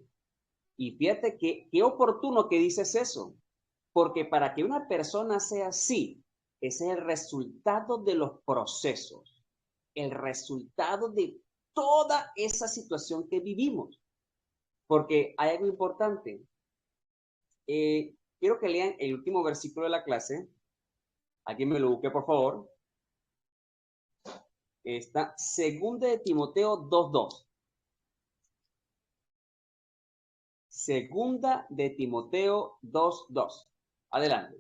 Y fíjate qué oportuno que dices eso. Porque para que una persona sea así, ese es el resultado de los procesos, el resultado de toda esa situación que vivimos. Porque hay algo importante. Quiero que lean el último versículo de la clase. Alguien me lo busque, por favor. Está segunda de Timoteo 2:2. Segunda de Timoteo 2:2. Adelante.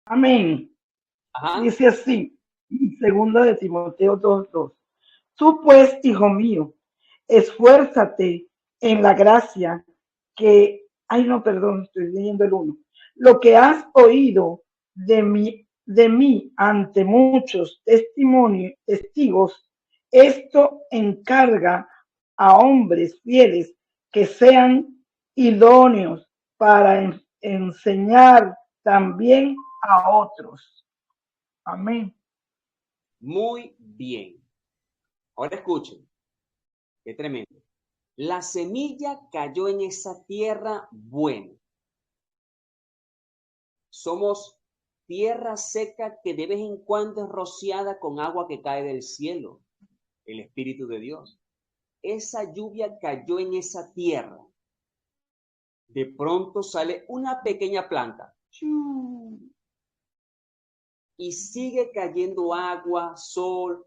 Amén.
Ajá.
Dice así, segunda de Timoteo 2:2. Tú pues, hijo mío, esfuérzate en la gracia que, ay no, perdón, estoy leyendo el 1. Lo que has oído de mí ante muchos testigos, esto encarga a hombres fieles que sean idóneos para enseñar también a otros. Amén.
Muy bien. Ahora escuchen. Qué tremendo. La semilla cayó en esa tierra buena. Somos tierra seca que de vez en cuando es rociada con agua que cae del cielo, el Espíritu de Dios. Esa lluvia cayó en esa tierra. De pronto sale una pequeña planta y sigue cayendo agua, sol,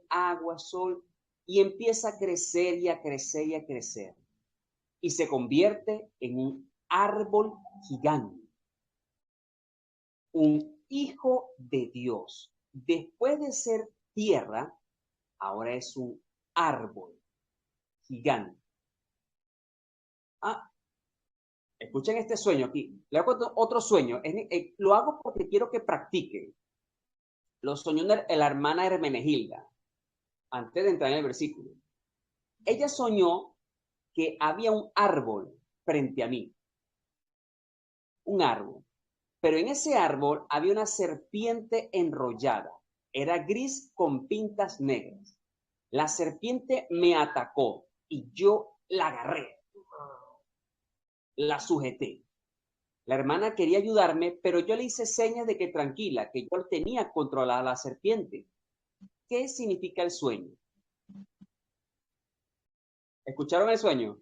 y empieza a crecer y a crecer y a crecer. Y se convierte en un árbol gigante, un hijo de Dios. Después de ser tierra, ahora es un árbol gigante. Ah, escuchen este sueño aquí. Le hago otro sueño. Lo hago porque quiero que practiquen. Lo soñó la hermana Hermenegilda, antes de entrar en el versículo. Ella soñó que había un árbol frente a mí. Un árbol. Pero en ese árbol había una serpiente enrollada. Era gris con pintas negras. La serpiente me atacó y yo la agarré. La sujeté. La hermana quería ayudarme, pero yo le hice señas de que tranquila, que yo tenía controlada la serpiente. ¿Qué significa el sueño? ¿Escucharon el sueño?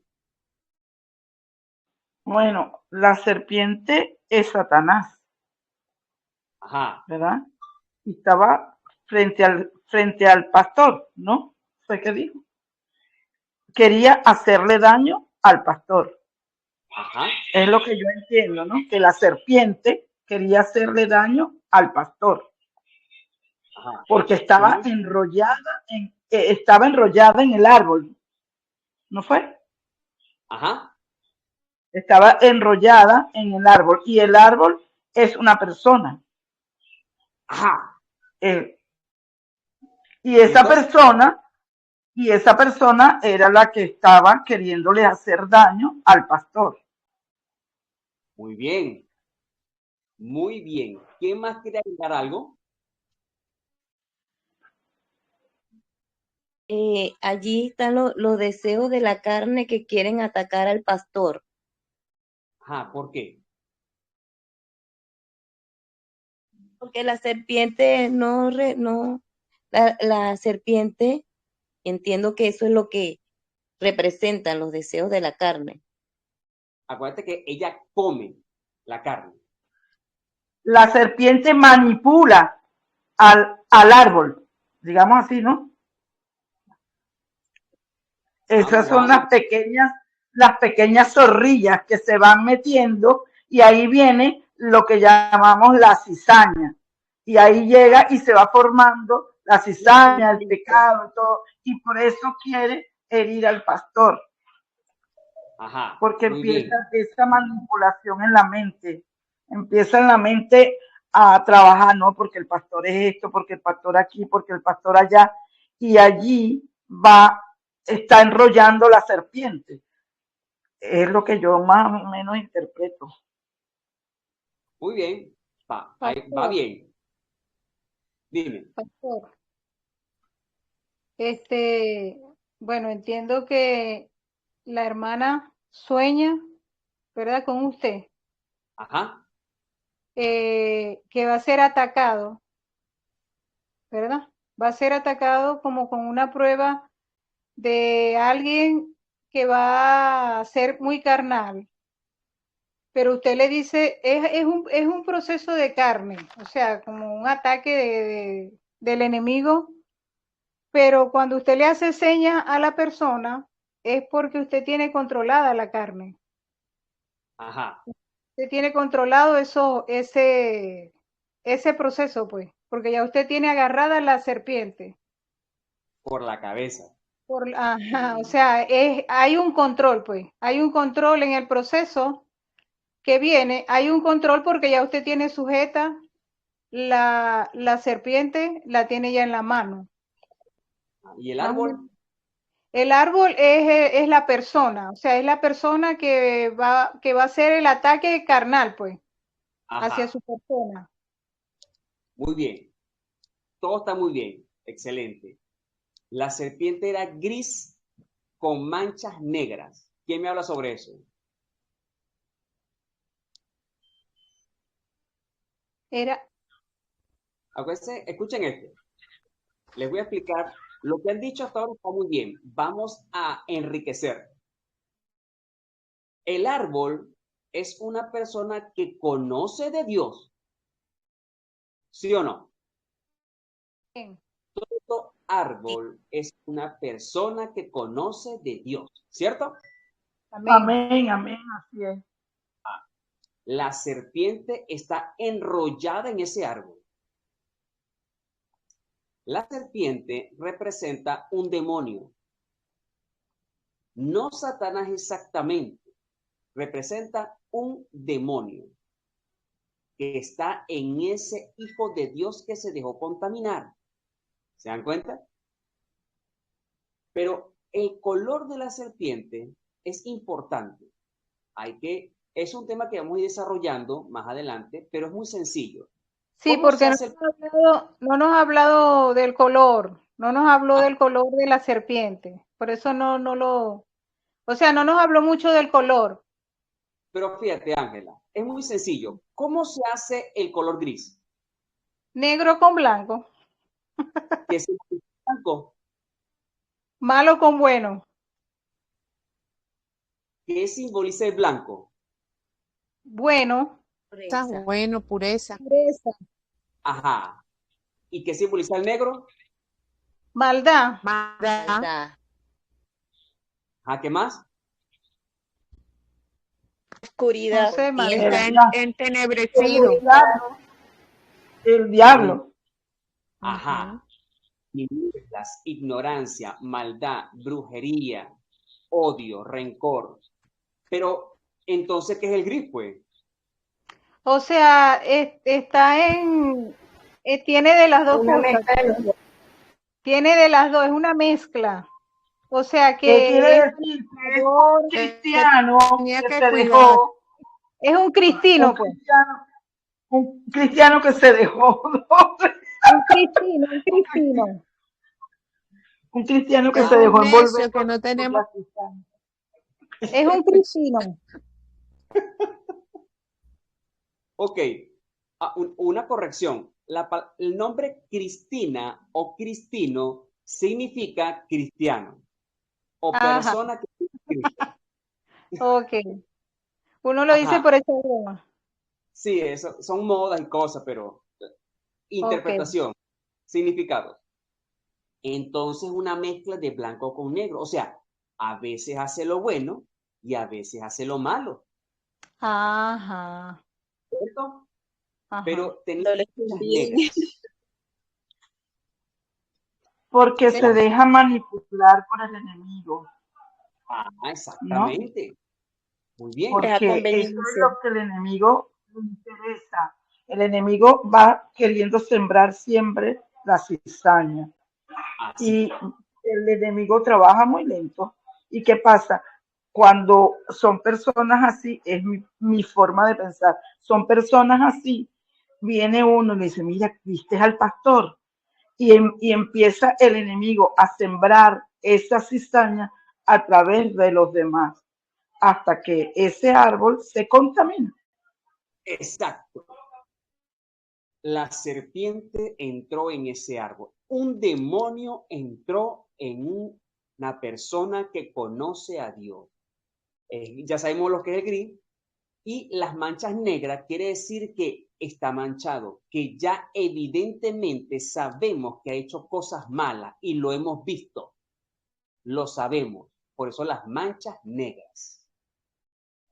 Bueno, la serpiente es Satanás,
Ajá.
¿verdad? Y estaba frente al pastor, ¿no? ¿Fue que dijo? Quería hacerle daño al pastor.
Ajá.
Es lo que yo entiendo, ¿no? Que la serpiente quería hacerle daño al pastor.
Ajá.
porque estaba
Ujú.
estaba enrollada en el árbol, ¿no fue?
Ajá.
Estaba enrollada en el árbol y el árbol es una persona.
Ajá.
Eh, y
¿Y
esa
entonces?
persona, y esa persona era la que estaba queriéndole hacer daño al pastor.
Muy bien. Muy bien. ¿Quién más quiere agregar algo?
Allí están los deseos de la carne que quieren atacar al pastor.
Ajá. ¿Por qué?
Porque la serpiente la serpiente, entiendo que eso es lo que representan los deseos de la carne.
Acuérdate que ella come la carne.
La serpiente manipula al árbol, digamos así, ¿no? Esas son
Vamos.
las pequeñas zorrillas que se van metiendo y ahí viene lo que llamamos la cizaña. Y ahí llega y se va formando la cizaña, el pecado, todo. Y por eso quiere herir al pastor.
Ajá.
Porque
Muy
empieza
bien.
esa manipulación en la mente. Empieza en la mente a trabajar, ¿no? Porque el pastor es esto, porque el pastor aquí, porque el pastor allá. Y allí está enrollando la serpiente. Es lo que yo más o menos interpreto.
Muy bien. Va
Pastor,
bien. Dime.
pastor, bueno, entiendo que la hermana sueña, ¿verdad? Con usted,
Ajá.
que va a ser atacado, ¿verdad? Va a ser atacado como con una prueba de alguien que va a ser muy carnal, pero usted le dice, es un proceso de carne, o sea, como un ataque del enemigo, pero cuando usted le hace señas a la persona, es porque usted tiene controlada la carne.
Ajá.
Usted tiene controlado ese proceso, pues, porque ya usted tiene agarrada la serpiente.
Por la cabeza.
Ajá, o sea, hay un control, pues, hay un control en el proceso que viene, hay un control porque ya usted tiene sujeta la serpiente, la tiene ya en la mano.
¿Y el
Más o
árbol?
menos. El árbol es la persona, o sea, es la persona que va a hacer el ataque carnal, pues, hacia
Ajá.
su persona.
Muy bien. Todo está muy bien. Excelente. La serpiente era gris con manchas negras. ¿Quién me habla sobre eso?
Era,
Acuérdense, escuchen esto. Les voy a explicar. Lo que han dicho hasta ahora está muy bien. Vamos a enriquecer. El árbol es una persona que conoce de Dios. ¿Sí o no?
bien,
Todo árbol es una persona que conoce de Dios. ¿Cierto?
amén.
Amén, amén, así es.
La serpiente está enrollada en ese árbol. La serpiente representa un demonio. No Satanás exactamente. Representa un demonio que está en ese hijo de Dios que se dejó contaminar. ¿Se dan cuenta? Pero el color de la serpiente es importante. Es un tema que vamos a ir desarrollando más adelante, pero es muy sencillo.
Sí,
¿Cómo se
porque
hace?
no nos ha hablado del color, no nos habló
Ah,
del color de la serpiente, por eso o sea, no nos habló mucho del color,
pero fíjate, Ángela, es muy sencillo. ¿Cómo se hace el color gris?
negro con blanco,
¿Qué simboliza el blanco?
malo con bueno,
¿Qué simboliza el blanco?
bueno,
Está
Pureza.
bueno, pureza.
pureza,
Ajá. ¿Y qué simboliza el negro?
maldad,
Maldad,
Maldad.
Ajá, ¿qué más?
no
Oscuridad.
sé,
Tiempo.
está
El, dia-
entenebrecido.
el diablo, el
Muy,
diablo.
Ajá. Tinieblas, ignorancia, maldad, brujería, odio, rencor. Pero, entonces, ¿qué es el gris, pues?
O sea, está tiene de las dos
Una
cosas.
mezcla de los dos.
Tiene de las dos, es una mezcla. O sea
¿Qué quiere
que
decir? Que es un cristiano
Tenía
que
que
se
cuidar.
dejó,
es un cristino, pues.
un cristiano que se dejó,
Un cristino.
un cristiano que
Es
se
un
dejó envolver
necio que no
por
tenemos.
la cizaña.
Es un cristino.
Ok, una corrección. El nombre Cristina o Cristino significa cristiano o
Ajá,
persona que sigue a Cristo.
ok. Uno lo dice
Ajá,
por esa broma.
sí, eso, son modas y cosas, pero
Ok.
interpretación, significado. Entonces, una mezcla de blanco con negro. O sea, a veces hace lo bueno y a veces hace lo malo,
Ajá,
¿cierto?
ajá.
Pero tenía
Doble
manchas
sentido.
negras.
Porque
¿Ves?
se deja manipular por el enemigo,
Ah,
¿no?
exactamente. Muy bien.
Es a
Porque eso es
conveniencia.
lo que el enemigo le interesa. El enemigo va queriendo sembrar siempre la cizaña.
Así.
Y el enemigo trabaja muy lento. ¿Y qué pasa? Cuando son personas así, es mi forma de pensar, son personas así, viene uno y le dice, mira, ¿viste al pastor? Y empieza el enemigo a sembrar esa cizaña a través de los demás, hasta que ese árbol se contamina.
Exacto. La serpiente entró en ese árbol. Un demonio entró en una persona que conoce a Dios. Ya sabemos lo que es el gris. Y las manchas negras quiere decir que está manchado, que ya evidentemente sabemos que ha hecho cosas malas y lo hemos visto, lo sabemos. Por eso las manchas negras.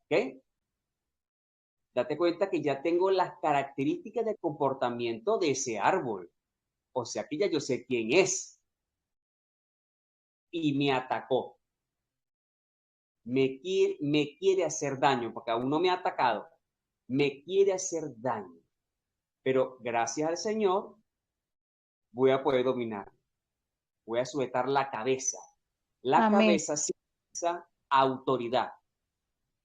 ¿Ok? Date cuenta que ya tengo las características de comportamiento de ese árbol. O sea que ya yo sé quién es. Y me atacó. Me quiere hacer daño, porque aún no me ha atacado. Me quiere hacer daño. Pero gracias al Señor voy a poder dominar. Voy a sujetar la cabeza. La
Amén.
cabeza simboliza autoridad.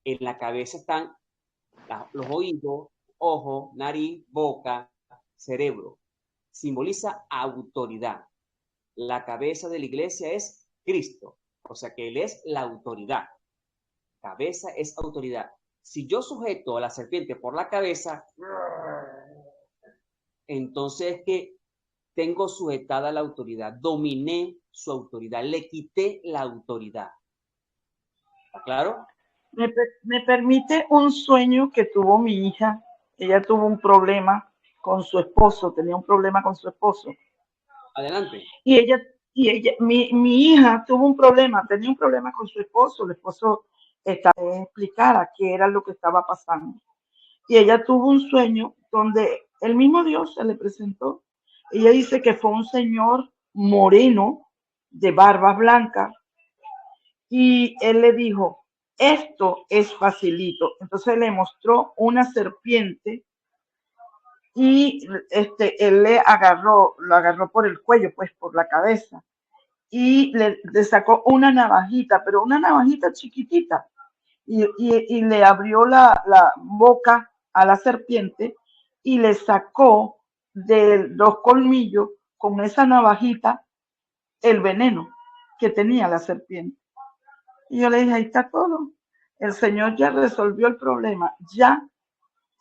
En la cabeza están los oídos, ojos, nariz, boca, cerebro. Simboliza autoridad. La cabeza de la iglesia es Cristo. O sea que Él es la autoridad. Cabeza es autoridad. Si yo sujeto a la serpiente por la cabeza, entonces es que tengo sujetada la autoridad, dominé su autoridad, le quité la autoridad. ¿Está claro?
Me permite un sueño que tuvo mi hija. Ella tuvo un problema con su esposo, tenía un problema con su esposo.
Adelante.
Mi hija tuvo un problema, tenía un problema con su esposo. El esposo explicara qué era lo que estaba pasando. Y ella tuvo un sueño donde el mismo Dios se le presentó. Ella dice que fue un señor moreno de barba blanca y él le dijo, esto es facilito. Entonces le mostró una serpiente y él lo agarró por el cuello, pues por la cabeza, y le sacó una navajita, pero una navajita chiquitita, y le abrió la boca a la serpiente y le sacó de los colmillos con esa navajita el veneno que tenía la serpiente. Y yo le dije, ahí está todo. El Señor ya resolvió el problema. Ya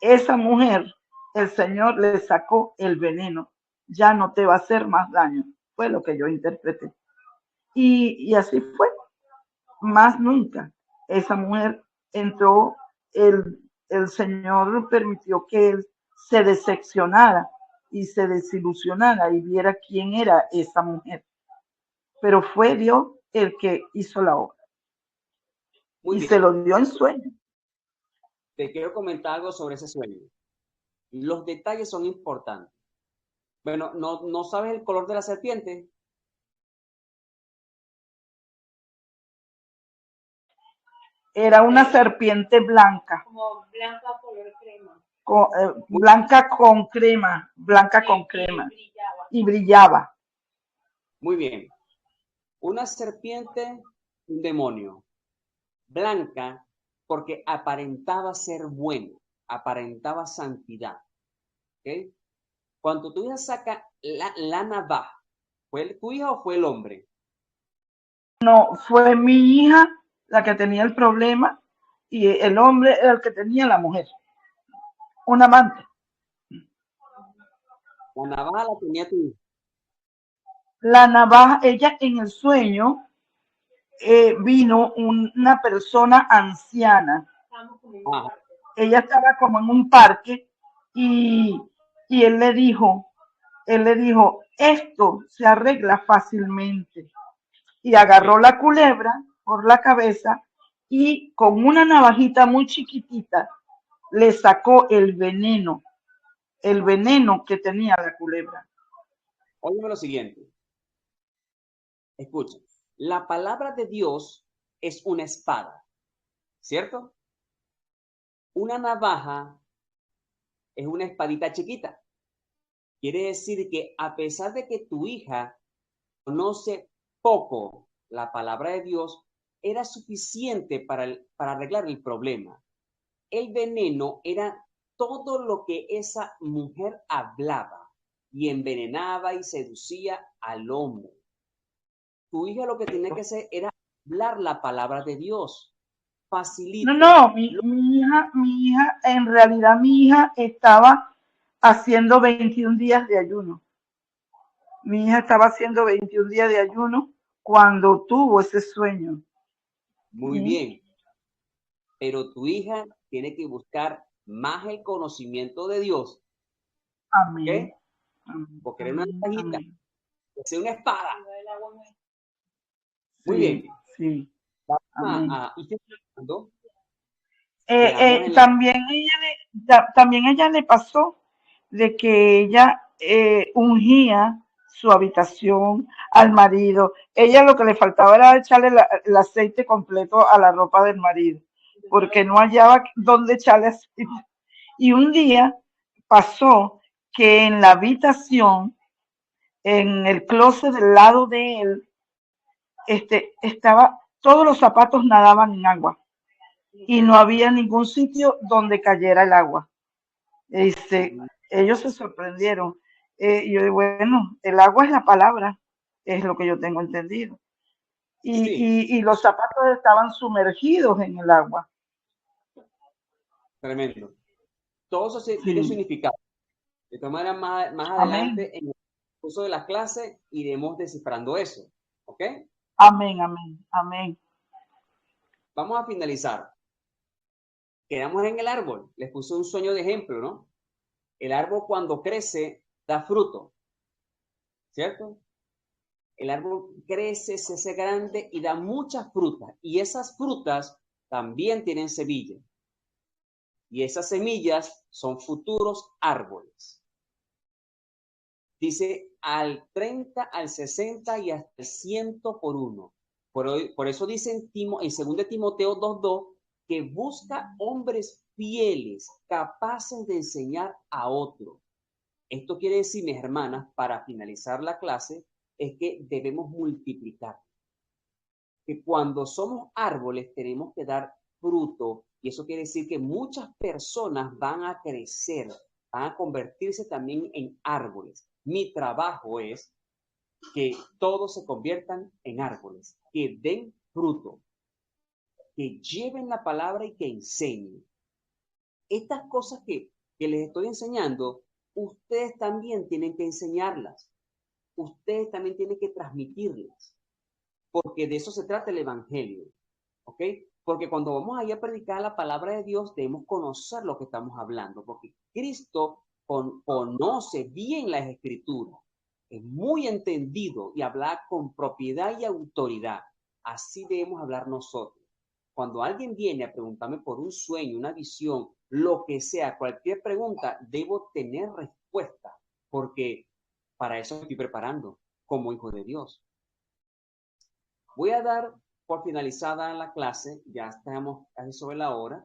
esa mujer, el Señor le sacó el veneno. Ya no te va a hacer más daño. Fue lo que yo interpreté. Y así fue. Más nunca. Esa mujer entró, el Señor permitió que él se decepcionara y se desilusionara y viera quién era esa mujer. Pero fue Dios el que hizo la obra.
Muy
Y
bien.
se lo dio en sueño.
Te quiero comentar algo sobre ese sueño. Los detalles son importantes. Bueno, no sabes el color de la serpiente.
Era una serpiente blanca.
Como blanca color crema.
Blanca con crema, blanca con crema. Y brillaba.
Muy bien. Una serpiente, un demonio. Blanca porque aparentaba ser bueno, aparentaba santidad. ¿Okay? Cuando tu hija saca la navaja, ¿fue tu hija o fue el hombre?
No, fue mi hija la que tenía el problema y el hombre era el que tenía la mujer. Un amante.
La navaja la tenía tu hija.
La navaja, ella en el sueño vino una persona anciana.
Ajá.
Ella estaba como en un parque y él le dijo, esto se arregla fácilmente. Y agarró la culebra por la cabeza y con una navajita muy chiquitita le sacó el veneno que tenía la culebra.
Óyeme lo siguiente. Escucha. La palabra de Dios es una espada, ¿cierto? Una navaja es una espadita chiquita. Quiere decir que a pesar de que tu hija conoce poco la palabra de Dios, era suficiente para arreglar el problema. El veneno era todo lo que esa mujer hablaba y envenenaba y seducía al hombre. Tu hija lo que tenía que hacer era hablar la palabra de Dios. Facilito.
No, mi hija, en realidad mi hija estaba haciendo 21 días de ayuno. Mi hija estaba haciendo 21 días de ayuno cuando tuvo ese sueño.
Muy bien. Pero tu hija tiene que buscar más el conocimiento de Dios.
Amén.
¿Ok? Porque era una navajita, que sea una espada. Muy bien.
Sí.
¿Y qué está pasando?
También ella le pasó de que ella ungía su habitación al marido. Ella lo que le faltaba era echarle el aceite completo a la ropa del marido, porque no hallaba dónde echarle aceite. Y un día pasó que en la habitación, en el closet del lado de él, todos los zapatos nadaban en agua y no había ningún sitio donde cayera el agua. Ellos se sorprendieron. Yo digo, bueno, el agua es la palabra, es lo que yo tengo entendido. Y los zapatos estaban sumergidos en el agua.
Tremendo. Todo eso tiene significado. De todas maneras, más adelante, en el curso de las clases, iremos descifrando eso. ¿Ok?
Amén, amén, amén.
Vamos a finalizar. Quedamos en el árbol. Les puse un sueño de ejemplo, ¿no? El árbol cuando crece da fruto, ¿cierto? El árbol crece, se hace grande y da muchas frutas. Y esas frutas también tienen semillas. Y esas semillas son futuros árboles. Dice al 30, al 60 y hasta el 100 por uno. Por eso dice en 2 Timoteo 2:2 que busca hombres fieles, capaces de enseñar a otros. Esto quiere decir, mis hermanas, para finalizar la clase, es que debemos multiplicar. Que cuando somos árboles tenemos que dar fruto y eso quiere decir que muchas personas van a crecer, van a convertirse también en árboles. Mi trabajo es que todos se conviertan en árboles, que den fruto, que lleven la palabra y que enseñen. Estas cosas que les estoy enseñando, ustedes también tienen que enseñarlas. Ustedes también tienen que transmitirlas. Porque de eso se trata el evangelio. ¿Ok? Porque cuando vamos ahí a predicar la palabra de Dios, debemos conocer lo que estamos hablando. Porque Cristo conoce bien las escrituras. Es muy entendido y habla con propiedad y autoridad. Así debemos hablar nosotros. Cuando alguien viene a preguntarme por un sueño, una visión, lo que sea, cualquier pregunta, debo tener respuesta. Porque para eso me estoy preparando como hijo de Dios. Voy a dar por finalizada la clase, ya estamos casi sobre la hora.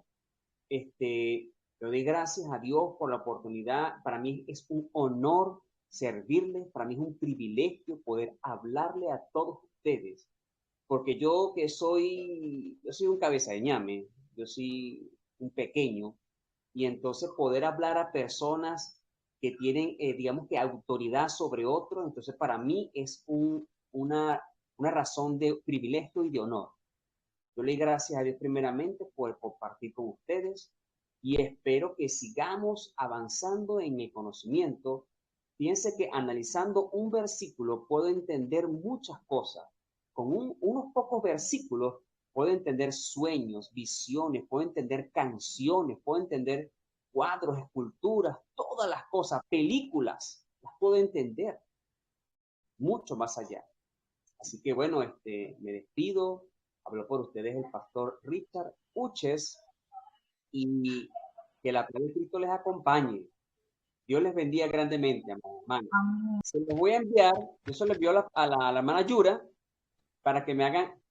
Le doy gracias a Dios por la oportunidad. Para mí es un honor servirles, para mí es un privilegio poder hablarle a todos ustedes, porque yo soy un cabeza de ñame, yo soy un pequeño, y entonces poder hablar a personas que tienen, digamos que autoridad sobre otros, entonces para mí es una razón de privilegio y de honor. Yo le doy gracias a Dios primeramente por compartir con ustedes y espero que sigamos avanzando en el conocimiento. Piense que analizando un versículo puedo entender muchas cosas. Con unos pocos versículos puedo entender sueños, visiones, puedo entender canciones, puedo entender cuadros, esculturas, todas las cosas, películas, las puedo entender mucho más allá. Así que bueno, me despido. Habló por ustedes el pastor Richard Uches y que la palabra de Cristo les acompañe. Dios les bendiga grandemente, hermanos. Se los voy a enviar, yo se lo envío a la hermana Yura para que me hagan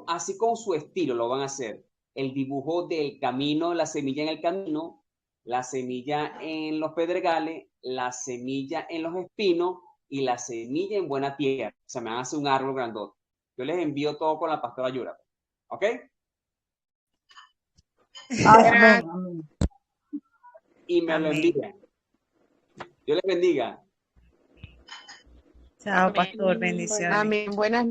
así con su estilo, lo van a hacer. El dibujo del camino, la semilla en el camino, la semilla en los pedregales, la semilla en los espinos y la semilla en buena tierra. O sea, me van a hacer un árbol grandote. Yo les envío todo con la pastora Yura. ¿Ok?
Amén, amén.
Y me lo
Amén.
envían. Dios les bendiga.
Chao,
Amén.
pastor. Bendiciones.
Amén. Buenas